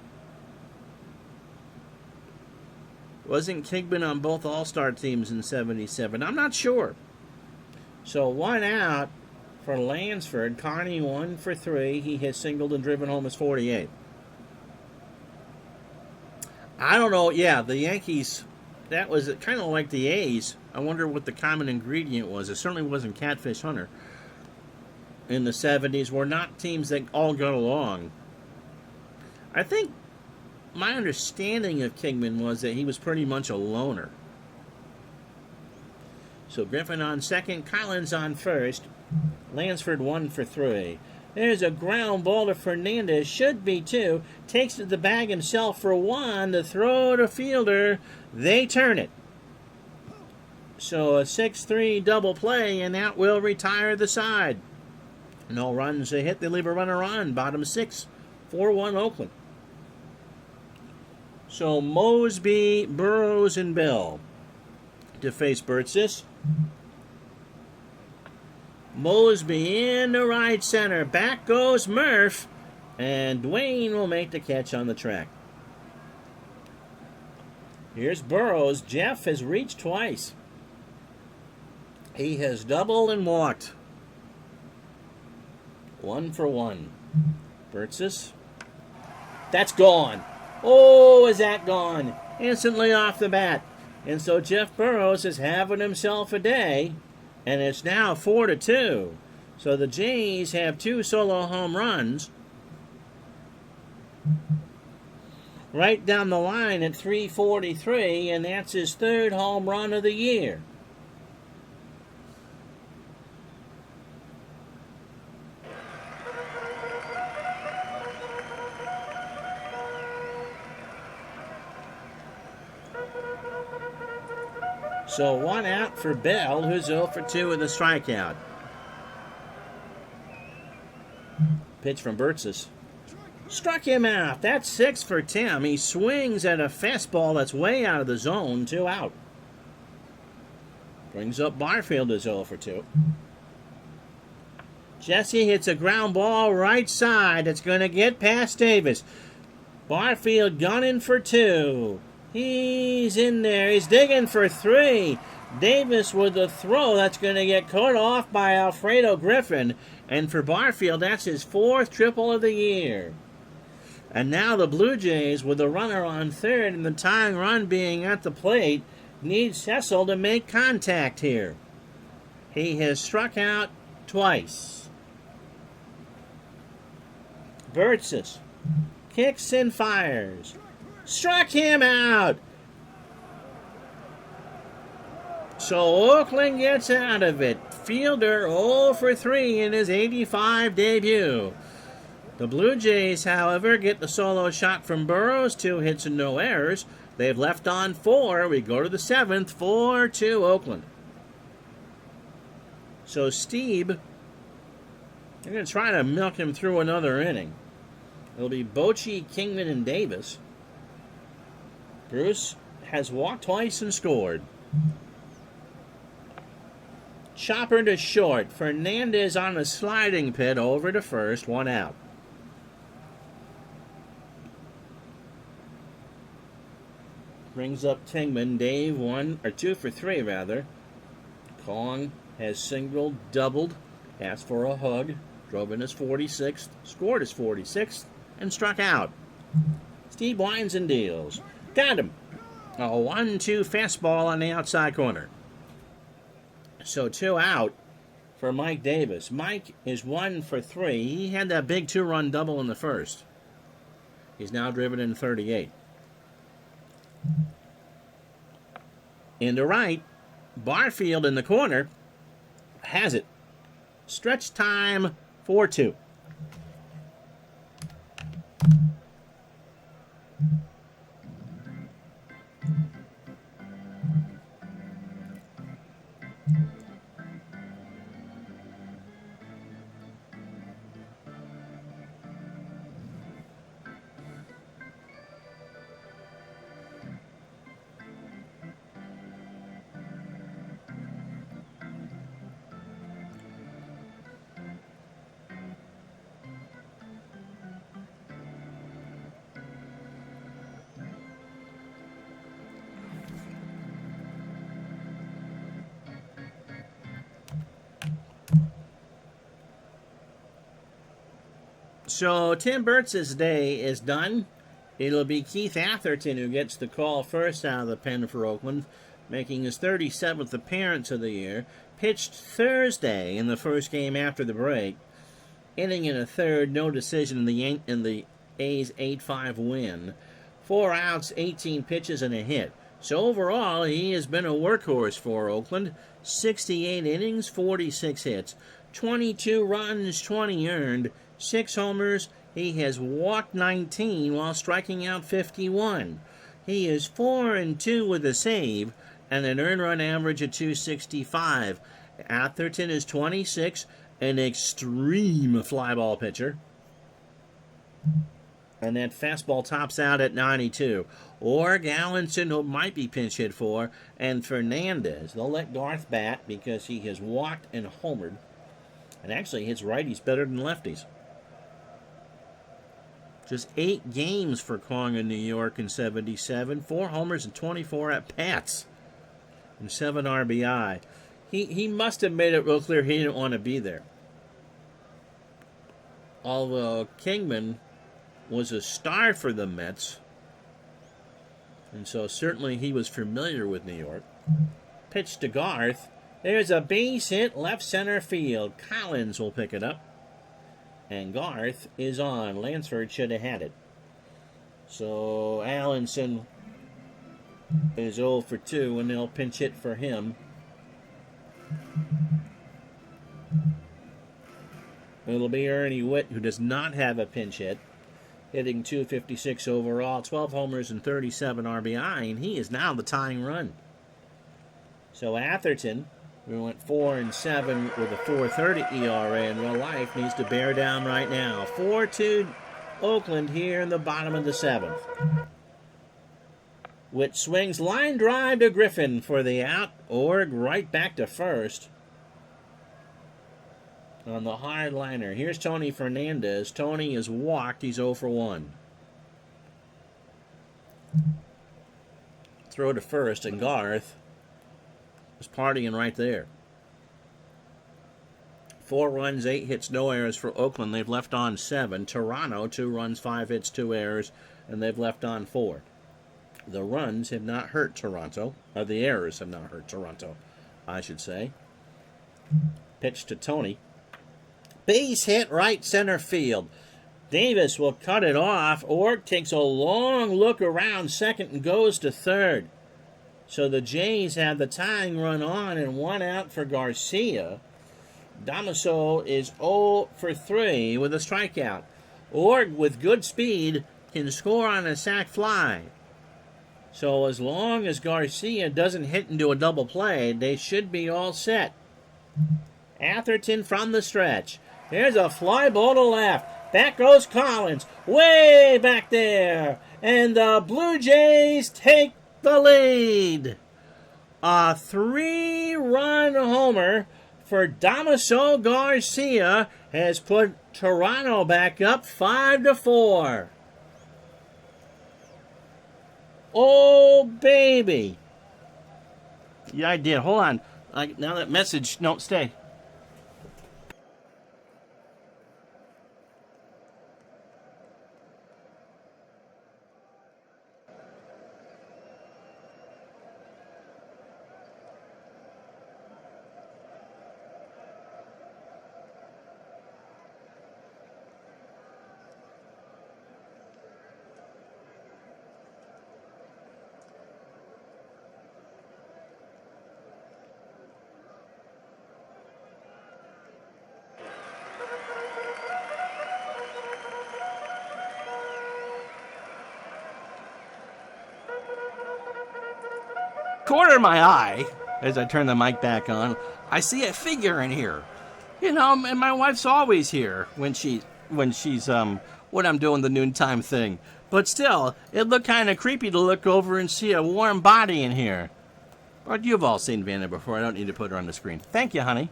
Speaker 1: Wasn't Kingman on both All-Star teams in 77? I'm not sure. So 1 out for Lansford. Carney 1 for 3. He has singled and driven home his 48. I don't know. Yeah, the Yankees, that was kind of like the A's. I wonder what the common ingredient was. It certainly wasn't Catfish Hunter. In the 70s, were not teams that all got along. I think my understanding of Kingman was that he was pretty much a loner. So Griffin on second, Collins on first. Lansford 1 for 3. There's a ground ball to Fernandez. Should be 2. Takes to the bag himself for 1. The throw to fielder. They turn it. So a 6-3 double play, and that will retire the side. No runs a hit. They leave a runner on. Bottom 6. 4-1 Oakland. So Mosby, Burrows, and Bell to face Burtsis. Mosby in the right center. Back goes Murph. And Dwayne will make the catch on the track. Here's Burrows. Jeff has reached twice. He has doubled and walked. 1 for 1. Burtsis. That's gone. Oh, is that gone? Instantly off the bat. And so Jeff Burrows is having himself a day, and it's now 4-2. So the Jays have 2 solo home runs. Right down the line at 343, and that's his 3rd home run of the year. So 1 out for Bell, who's 0 for 2 with a strikeout. Pitch from Burtsis. Struck him out. That's 6 for Tim. He swings at a fastball that's way out of the zone. 2 out. Brings up Barfield as 0 for 2. Jesse hits a ground ball right side. It's going to get past Davis. Barfield gunning for 2. He's in there. He's digging for 3. Davis with a throw that's going to get cut off by Alfredo Griffin. And for Barfield, that's his 4th triple of the year. And now the Blue Jays, with a runner on 3rd and the tying run being at the plate, need Cecil to make contact here. He has struck out twice. Burtsis kicks and fires. Struck him out. So Oakland gets out of it. Fielder 0 for 3 in his 85 debut. The Blue Jays, however, get the solo shot from Burrows. 2 hits and no errors. They've left on 4. We go to the 7th. 4-2 Oakland. So Steve, they're going to try to milk him through another inning. It'll be Bochy, Kingman, and Davis. Bruce has walked twice and scored. Chopper to short. Fernandez on a sliding pit over to first. 1 out. Brings up Kingman. Dave 2 for 3 rather. Kong has singled, doubled, asked for a hug, drove in his 46th, scored his 46th, and struck out. Steve winds and deals. Got him. A 1-2 fastball on the outside corner. So 2 out for Mike Davis. Mike is 1 for 3. He had that big 2-run double in the first. He's now driven in 38. Into right, Barfield in the corner has it. Stretch time 4-2. So Tim Burt's day is done. It'll be Keith Atherton who gets the call first out of the pen for Oakland, making his 37th appearance of the year. Pitched Thursday in the first game after the break. Inning in a third, no decision in the A's 8-5 win. 4 outs, 18 pitches, and a hit. So overall, he has been a workhorse for Oakland. 68 innings, 46 hits, 22 runs, 20 earned, 6 homers. He has walked 19 while striking out 51. He is 4-2 with a save and an earned run average of 265. Atherton is 26, an extreme fly ball pitcher. And that fastball tops out at 92. Or Gallinson, who might be pinch hit for, and Fernandez. They'll let Garth bat because he has walked and homered. And actually hits righties better than lefties. Just 8 games for Kong in New York in 77. 4 homers and 24 at-bats. And 7 RBI. He must have made it real clear he didn't want to be there. Although Kingman was a star for the Mets. And so certainly he was familiar with New York. Pitch to Garth. There's a base hit left center field. Collins will pick it up. And Garth is on. Lansford should have had it. So Allenson is 0 for 2, and they'll pinch hit for him. It'll be Ernie Witt, who does not have a pinch hit, hitting .256 overall, 12 homers and 37 RBI, and he is now the tying run. So Atherton, who went 4 and 7 with a 4.30 ERA in real life, needs to bear down right now. 4-2 Oakland here in the bottom of the 7th. Witt swings line drive to Griffin for the out. Org right back to first on the hard liner. Here's Tony Fernandez. Tony is walked. He's 0 for 1. Throw to first, and Garth is partying right there. 4 runs, 8 hits, no errors for Oakland. They've left on 7. Toronto, 2 runs, 5 hits, 2 errors, and they've left on 4. The runs have not hurt Toronto. The errors have not hurt Toronto, I should say. Pitch to Tony. Base hit right center field. Davis will cut it off. Org takes a long look around second and goes to third. So the Jays have the tying run on and 1 out for Garcia. Damaso is 0 for 3 with a strikeout. Org, with good speed, can score on a sac fly. So as long as Garcia doesn't hit into a double play, they should be all set. Atherton from the stretch. There's a fly ball to left. Back goes Collins. Way back there. And the Blue Jays take the lead. A 3-run homer for Damaso Garcia has put Toronto back up 5-4. Oh, baby. Yeah, I did. Hold on. Now that message, no, stay. Corner of my eye, as I turn the mic back on, I see a figure in here. You know, and my wife's always here when she's when I'm doing the noontime thing. But still, it looked kind of creepy to look over and see a warm body in here. But you've all seen Vanna before. I don't need to put her on the screen. Thank you, honey.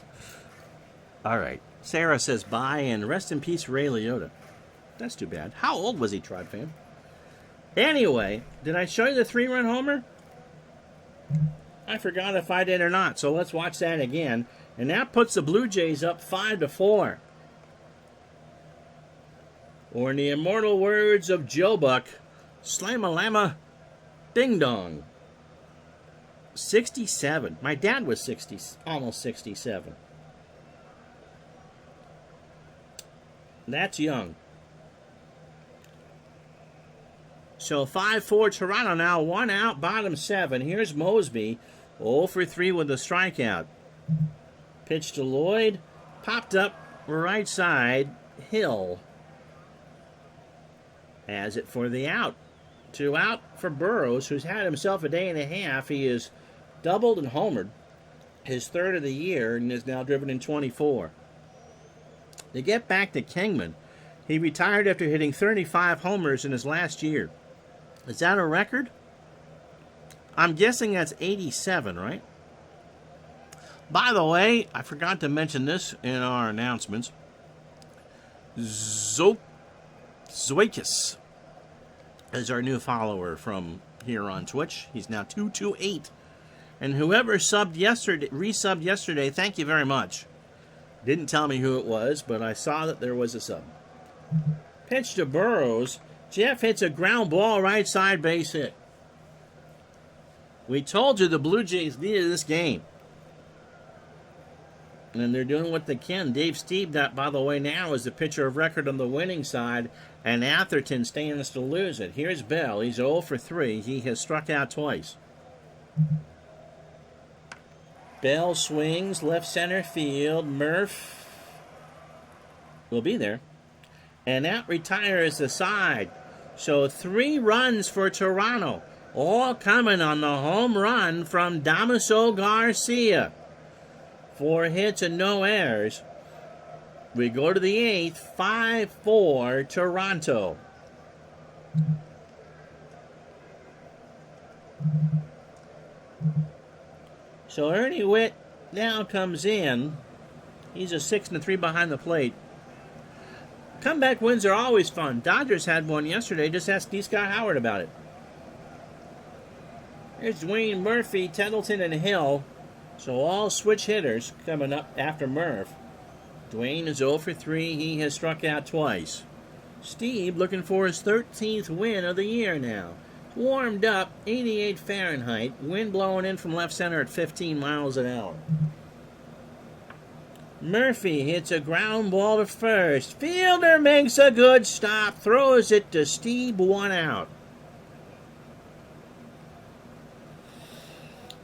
Speaker 1: All right. Sarah says bye and rest in peace, Ray Liotta. That's too bad. How old was he, Tribe fan? Anyway, did I show you the 3-run homer? I forgot if I did or not, so let's watch that again. And that puts the Blue Jays up 5-4. Or in the immortal words of Joe Buck, slam-a-lama, ding-dong. 67. My dad was 60, almost 67. That's young. So 5-4 Toronto now, 1 out, bottom 7. Here's Mosby, 0 for 3 with a strikeout. Pitch to Lloyd, popped up right side. Hill has it for the out. 2 out for Burrows, who's had himself a day and a half. He is doubled and homered, his 3rd of the year, and is now driven in 24. To get back to Kingman, he retired after hitting 35 homers in his last year. Is that a record? I'm guessing that's 87, right? By the way, I forgot to mention this in our announcements. Zwakis is our new follower from here on Twitch. He's now 228. And whoever resubbed yesterday, thank you very much. Didn't tell me who it was, but I saw that there was a sub. Pitch to Burrows. Jeff hits a ground ball right side base hit. We told you the Blue Jays needed this game. And they're doing what they can. Dave Stieb, that, by the way, now is the pitcher of record on the winning side, and Atherton stands to lose it. Here's Bell. He's 0 for 3. He has struck out twice. Bell swings, left center field. Murph will be there. And that retires the side. So 3 runs for Toronto, all coming on the home run from Damaso Garcia. 4 hits and no errors. We go to the 8th, 5-4 Toronto. So Ernie Witt now comes in. He's a 6-3 behind the plate. Comeback wins are always fun. Dodgers had one yesterday. Just ask D. Scott Howard about it. Here's Dwayne Murphy, Tettleton, and Hill. So all switch hitters coming up after Murph. Dwayne is 0 for 3. He has struck out twice. Steve looking for his 13th win of the year now. Warmed up, 88 Fahrenheit. Wind blowing in from left center at 15 miles an hour. Murphy hits a ground ball to first. Fielder makes a good stop. Throws it to Steve, 1 out.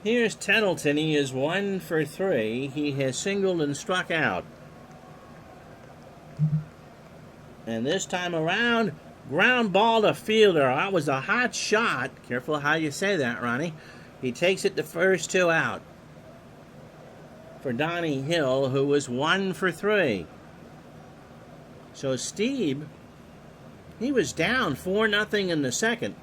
Speaker 1: Here's Tettleton. He is 1 for 3. He has singled and struck out. And this time around, ground ball to Fielder. That was a hot shot. Careful how you say that, Ronnie. He takes it to first, 2 out. For Donnie Hill, who was 1 for 3. So Steve, he was down 4-0 in the second.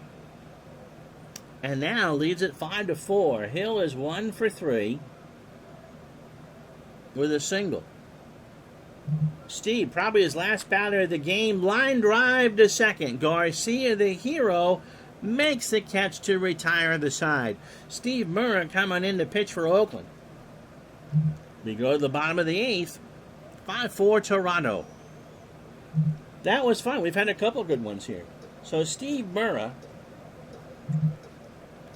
Speaker 1: And now leads it 5-4. Hill is 1 for 3 with a single. Steve, probably his last batter of the game, line drive to second. Garcia, the hero, makes the catch to retire the side. Steve Murrah coming in to pitch for Oakland. We go to the bottom of the 8th, 5-4 Toronto. That was fun. We've had a couple good ones here. So Steve Murrah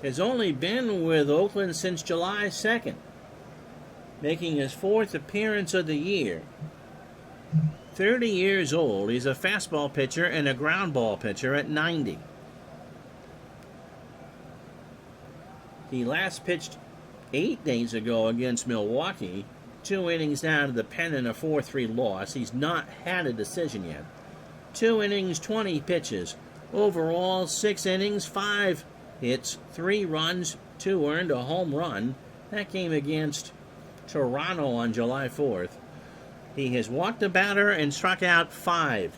Speaker 1: has only been with Oakland since July 2nd, making his 4th appearance of the year. 30 years old. He's a fastball pitcher and a ground ball pitcher at 90. He last pitched 8 days ago against Milwaukee. 2 innings down to the pen and a 4-3 loss. He's not had a decision yet. 2 innings, 20 pitches. Overall, 6 innings, 5 hits, 3 runs, 2 earned, a home run. That came against Toronto on July 4th. He has walked a batter and struck out 5.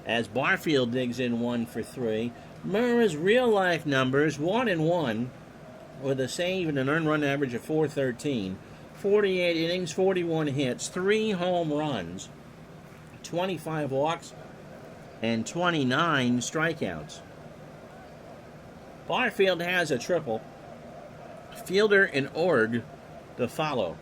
Speaker 1: As Barfield digs in 1 for 3. Murrah's real-life numbers, 1-1, with a save and an earned run average of .413. 48 innings, 41 hits, 3 home runs, 25 walks, and 29 strikeouts. Barfield has a triple. Fielder and Org to follow.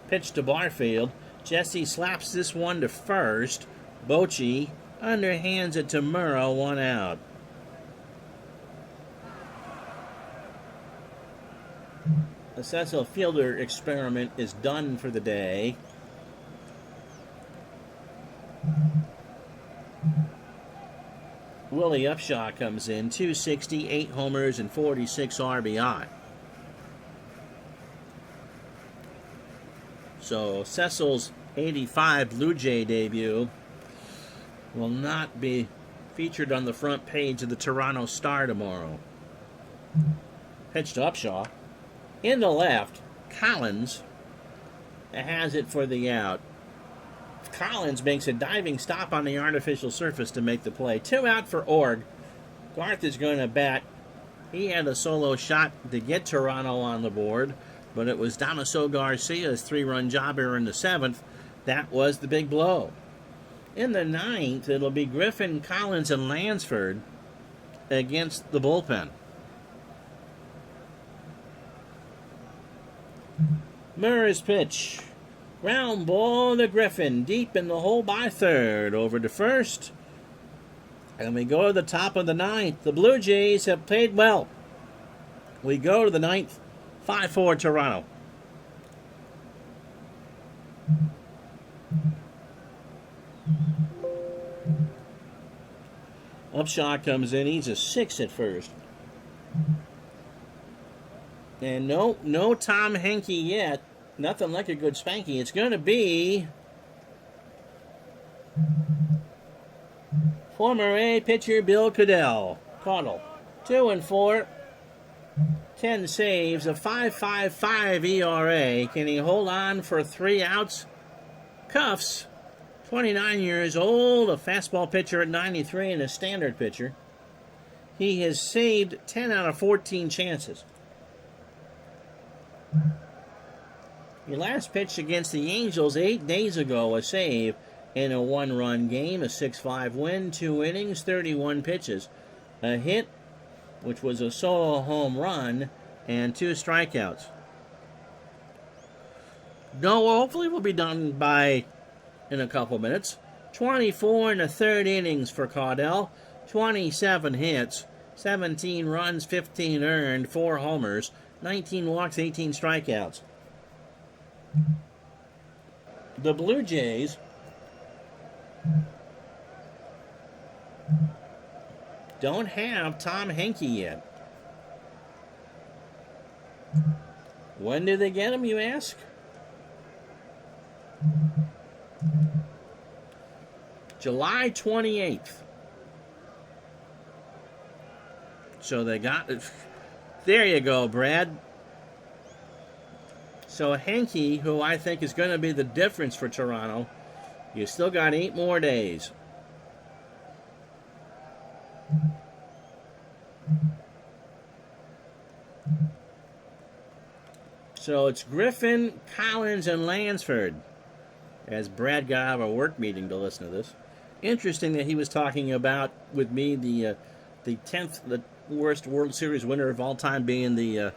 Speaker 1: Pitch to Barfield. Jesse slaps this one to first. Bochy underhands it to Murrah, 1 out. The Cecil Fielder experiment is done for the day. Willie Upshaw comes in, 260, 8 homers, and 46 RBI. So Cecil's 85 Blue Jay debut will not be featured on the front page of the Toronto Star tomorrow. Pitch to Upshaw. In the left, Collins has it for the out. Collins makes a diving stop on the artificial surface to make the play. 2 out for Org. Garth is going to bat. He had a solo shot to get Toronto on the board, but it was Damaso Garcia's 3-run jobber in the 7th. That was the big blow. In the ninth, it'll be Griffin, Collins, and Lansford against the bullpen. Murrah's pitch. Ground ball to Griffin, deep in the hole by third, over to first. And we go to the top of the ninth. The Blue Jays have played well. We go to the ninth, 5-4 Toronto. Upshot comes in. He's a 6 at first. And no Tom Henke yet. Nothing like a good spanking. It's going to be former A pitcher Bill Caudle. 2-4. 10 saves, a 5.55 ERA. Can he hold on for 3 outs? Cuffs. 29 years old, a fastball pitcher at 93 and a standard pitcher. He has saved 10 out of 14 chances. He last pitched against the Angels 8 days ago, a save in a 1-run game, a 6-5 win, 2 innings, 31 pitches. A hit, which was a solo home run, and 2 strikeouts. No, hopefully we'll be done by in a couple minutes. 24 1/3 innings for Caudle, 27 hits, 17 runs, 15 earned, 4 homers, 19 walks, 18 strikeouts. The Blue Jays don't have Tom Henke yet. When do they get him, you ask? July 28th. So they got it. There you go, Brad. So Henke, who I think is going to be the difference for Toronto, you still got 8 more days. So it's Griffin, Collins, and Lansford. As Brad got out of a work meeting to listen to this. Interesting that he was talking about with me the 10th, the worst World Series winner of all time being the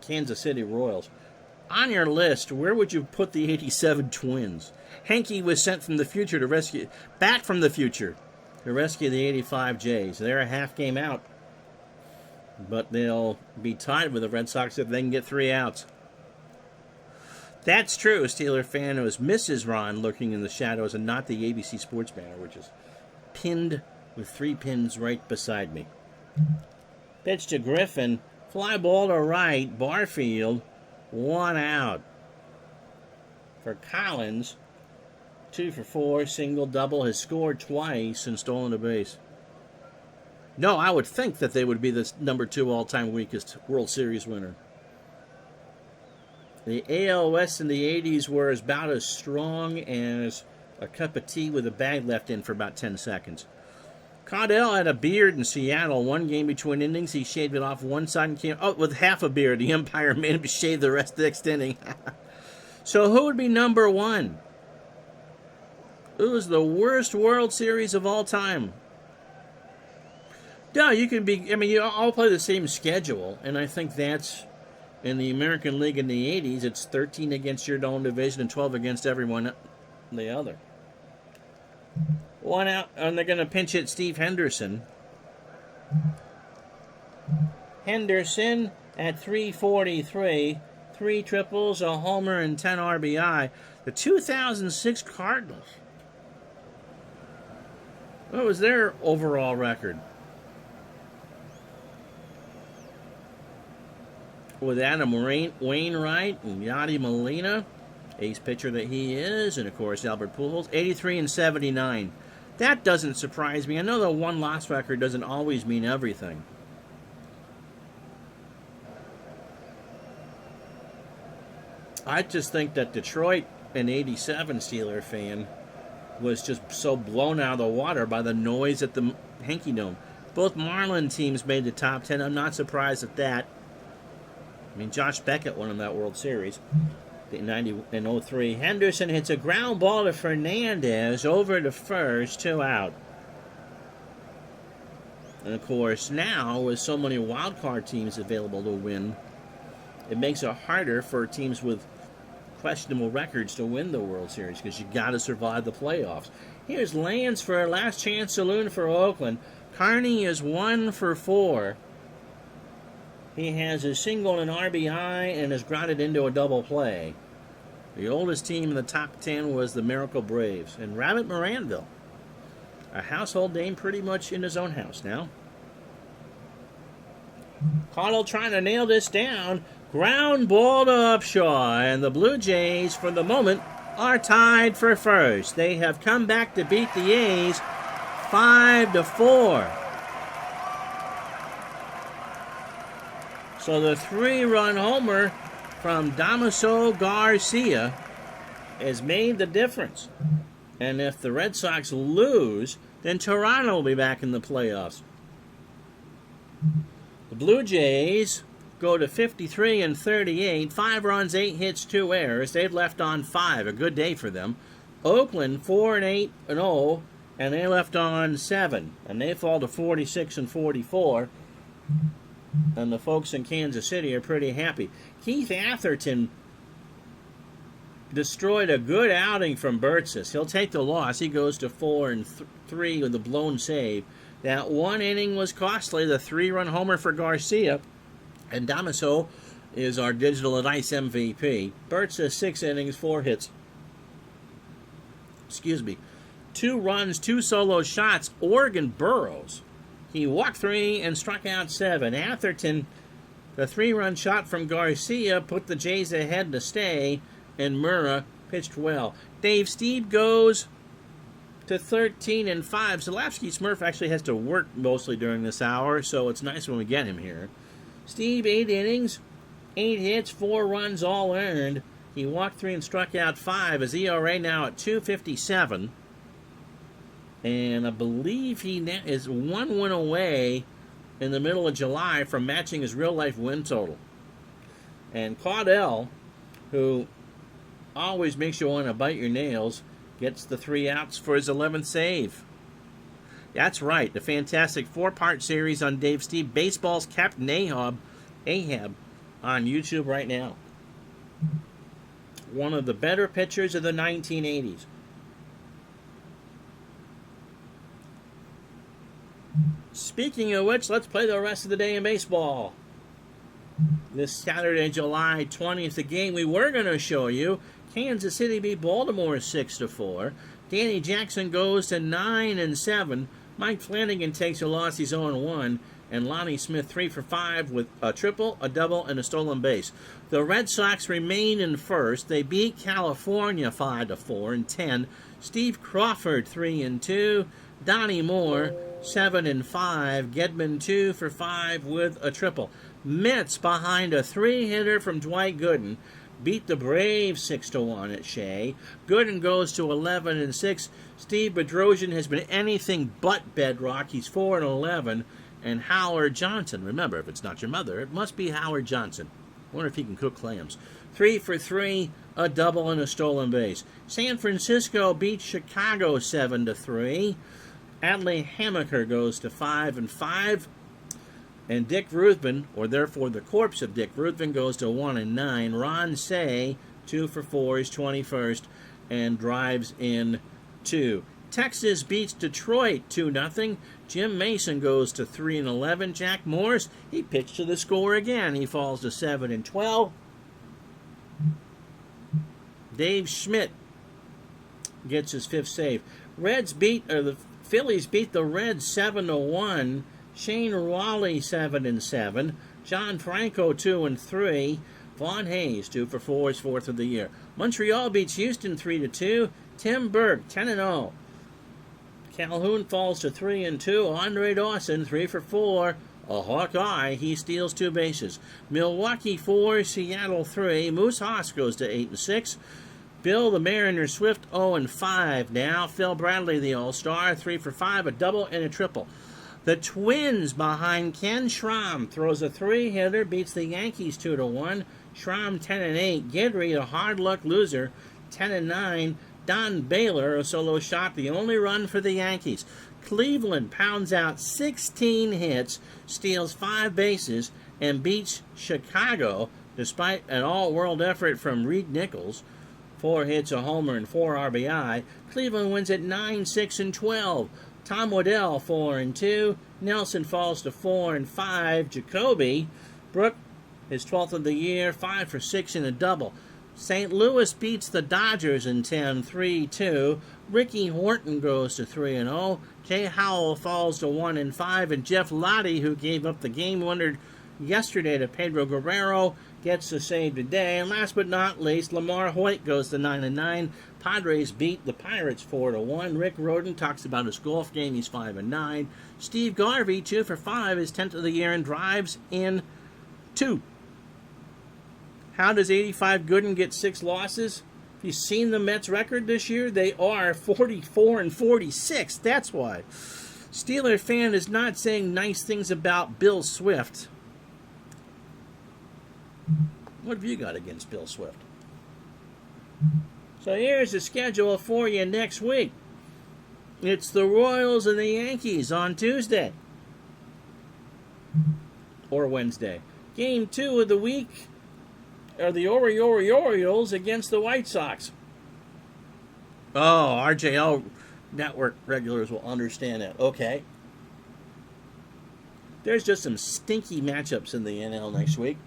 Speaker 1: Kansas City Royals. On your list, where would you put the 87 Twins? Henke was sent from the future to rescue, back from the future to rescue the 85 Jays. They're a half game out, but they'll be tied with the Red Sox if they can get 3 outs. That's true, Steeler fan. It was Mrs. Ron lurking in the shadows and not the ABC Sports banner, which is pinned with 3 pins right beside me. Pitch to Griffin. Fly ball to right. Barfield. 1 out. For Collins, 2 for 4. Single, double. Has scored twice and stolen a base. No, I would think that they would be the number 2 all-time weakest World Series winner. The AL West in the 80s were about as strong as a cup of tea with a bag left in for about 10 seconds. Caudle had a beard in Seattle. 1 game between innings, he shaved it off one side and came out with half a beard. The umpire made him shave the rest of the next inning. So who would be number 1? It was the worst World Series of all time. No, you can be, you all play the same schedule, and I think that's, in the American League in the 80s, it's 13 against your own division and 12 against everyone the other. 1 out, and they're going to pinch hit Steve Henderson. Henderson at 343, 3 triples, a homer, and 10 RBI. The 2006 Cardinals. What was their overall record? With Adam Wainwright and Yadi Molina, ace pitcher that he is, and of course Albert Pujols, 83 and 79. That doesn't surprise me. I know the 1-loss record doesn't always mean everything. I just think that Detroit, an 87 Steeler fan, was just so blown out of the water by the noise at the Henke Dome. Both Marlin teams made the top 10. I'm not surprised at that. Josh Beckett won in that World Series. 90 and 03. Henderson hits a ground ball to Fernandez over to first, 2 out. And of course, now with so many wild card teams available to win, it makes it harder for teams with questionable records to win the World Series because you got to survive the playoffs. Here's Lance for a last chance saloon for Oakland. Carney is 1 for 4. He has a single and RBI and has grounded into a double play. The oldest team in the top 10 was the Miracle Braves. And Rabbit Moranville, a household name pretty much in his own house now. Cottle trying to nail this down. Ground ball to Upshaw. And the Blue Jays, for the moment, are tied for first. They have come back to beat the A's 5-4. So the 3-run homer from Damaso Garcia has made the difference. And if the Red Sox lose, then Toronto will be back in the playoffs. The Blue Jays go to 53 and 38, 5 runs, 8 hits, 2 errors. They've left on 5, a good day for them. Oakland 4 and 8 and 0, and they left on 7, and they fall to 46 and 44. And the folks in Kansas City are pretty happy. Keith Atherton destroyed a good outing from Burtsis. He'll take the loss. He goes to 4 and 3 with a blown save. That one inning was costly, the 3-run homer for Garcia. And Damaso is our digital and ice MVP. Burtsis 6 innings, 4 hits. 2 runs, 2 solo shots. Oregon Burrows. He walked 3 and struck out 7. Atherton, the 3-run shot from Garcia, put the Jays ahead to stay, and Murrah pitched well. Dave Stieb goes to 13 and 5. Zalapsky Smurf actually has to work mostly during this hour, so it's nice when we get him here. Stieb, 8 innings, 8 hits, 4 runs, all earned. He walked 3 and struck out 5. His ERA now at 2.57. And I believe he is 1 win away in the middle of July from matching his real-life win total. And Caudell, who always makes you want to bite your nails, gets the 3 outs for his 11th save. That's right, the fantastic 4-part series on Dave Stieb, Baseball's Captain Ahab on YouTube right now. One of the better pitchers of the 1980s. Speaking of which, let's play the rest of the day in baseball. This Saturday, July 20th, the game we were going to show you, Kansas City beat Baltimore 6-4. Danny Jackson goes to 9 and 7. Mike Flanagan takes a loss, he's 0-1. And Lonnie Smith 3 for 5 with a triple, a double, and a stolen base. The Red Sox remain in first. They beat California 5-4 and 10. Steve Crawford 3 and 2. Donnie Moore 7 and 5. Gedman 2 for 5 with a triple. Mets behind a 3-hitter from Dwight Gooden beat the Braves 6-1 at Shea. Gooden goes to 11 and 6. Steve Bedrosian has been anything but bedrock. He's 4 and 11. And Howard Johnson, remember, if it's not your mother, it must be Howard Johnson. Wonder if he can cook clams. 3 for 3, a double and a stolen base. San Francisco beats Chicago 7-3. Adley Hamaker goes to 5 and 5. And Dick Ruthven, or therefore the corpse of Dick Ruthven, goes to 1 and 9. Ron Say, 2 for 4, is 21st, and drives in 2. Texas beats Detroit 2-0. Jim Mason goes to 3 and 11. Jack Morris, he pitched to the score again. He falls to 7 and 12. Dave Schmidt gets his 5th save. The Phillies beat the Reds 7-1. Shane Raleigh 7 and 7. John Franco 2 and 3. Vaughn Hayes 2 for 4 is 4th of the year. Montreal beats Houston 3-2. Tim Burke 10 and 0. Calhoun falls to 3 and 2. Andre Dawson 3 for 4. A Hawkeye, he steals 2 bases. Milwaukee 4, Seattle 3. Moose Haas goes to 8 and 6. Bill the Mariner Swift 0 and 5 now. Phil Bradley the All-Star 3 for 5, a double and a triple. The Twins behind Ken Schramm throws a 3-hitter, beats the Yankees 2-1. Schramm 10-8. Guidry, a hard luck loser, 10-9. Don Baylor, a solo shot, the only run for the Yankees. Cleveland pounds out 16 hits, steals 5 bases, and beats Chicago despite an all-world effort from Reed Nichols. 4 hits, a homer, and 4 RBI. Cleveland wins at 9-6-12. Tom Waddell 4-2. Nelson falls to 4-5. Jacoby Brooke, his 12th of the year, 5 for 6 in a double. St. Louis beats the Dodgers in 10-3-2. Ricky Horton goes to 3-0. Jay Howell falls to 1-5, and Jeff Lottie, who gave up the game winner yesterday to Pedro Guerrero, gets the save today. And last but not least, Lamar Hoyt goes to 9-9. Padres beat the Pirates 4-1. Rick Roden talks about his golf game. He's 5-9. Steve Garvey 2 for 5, his 10th of the year, and drives in 2. How does 85 Gooden get 6 losses? Have you seen the Mets record this year? They are 44-46. That's why. Steeler fan is not saying nice things about Bill Swift. What have you got against Bill Swift? So here's the schedule for you next week. It's the Royals and the Yankees on Tuesday. Or Wednesday. Game 2 of the week are the Orioles against the White Sox. Oh, RJL network regulars will understand that. Okay. There's just some stinky matchups in the NL next week.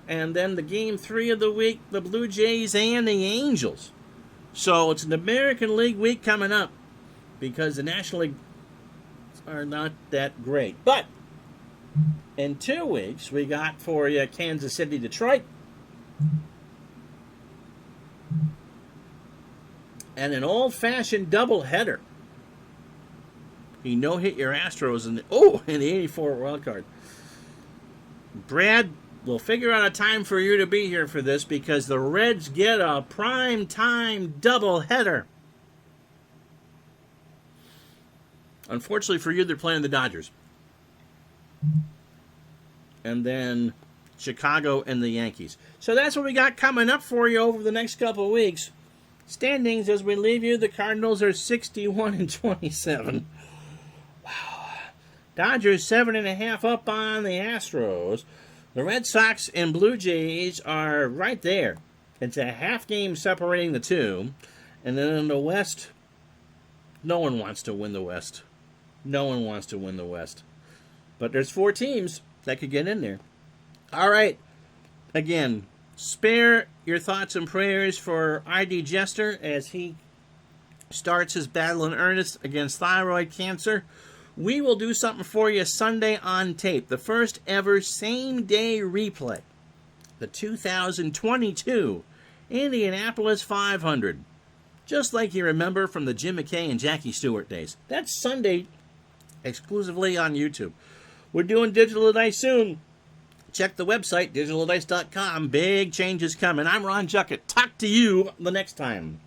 Speaker 1: And then the game 3 of the week, the Blue Jays and the Angels. So it's an American League week coming up because the National League are not that great. But in 2 weeks, we got for you Kansas City, Detroit. And an old-fashioned doubleheader. You no-hit your Astros in the 84 wild card. Brad, we'll figure out a time for you to be here for this because the Reds get a prime-time doubleheader. Unfortunately for you, they're playing the Dodgers. And then Chicago and the Yankees. So that's what we got coming up for you over the next couple of weeks. Standings as we leave you, the Cardinals are 61-27. Wow. Dodgers 7.5 up on the Astros. The Red Sox and Blue Jays are right there. It's a half game separating the two. And then in the West, no one wants to win the West. No one wants to win the West. But there's 4 teams that could get in there. All right. Again, spare your thoughts and prayers for ID Jester as he starts his battle in earnest against thyroid cancer. We will do something for you Sunday on tape. The first ever same-day replay. The 2022 Indianapolis 500. Just like you remember from the Jim McKay and Jackie Stewart days. That's Sunday exclusively on YouTube. We're doing Digital Dice soon. Check the website, digitaldice.com. Big changes coming. I'm Ron Juckett. Talk to you the next time.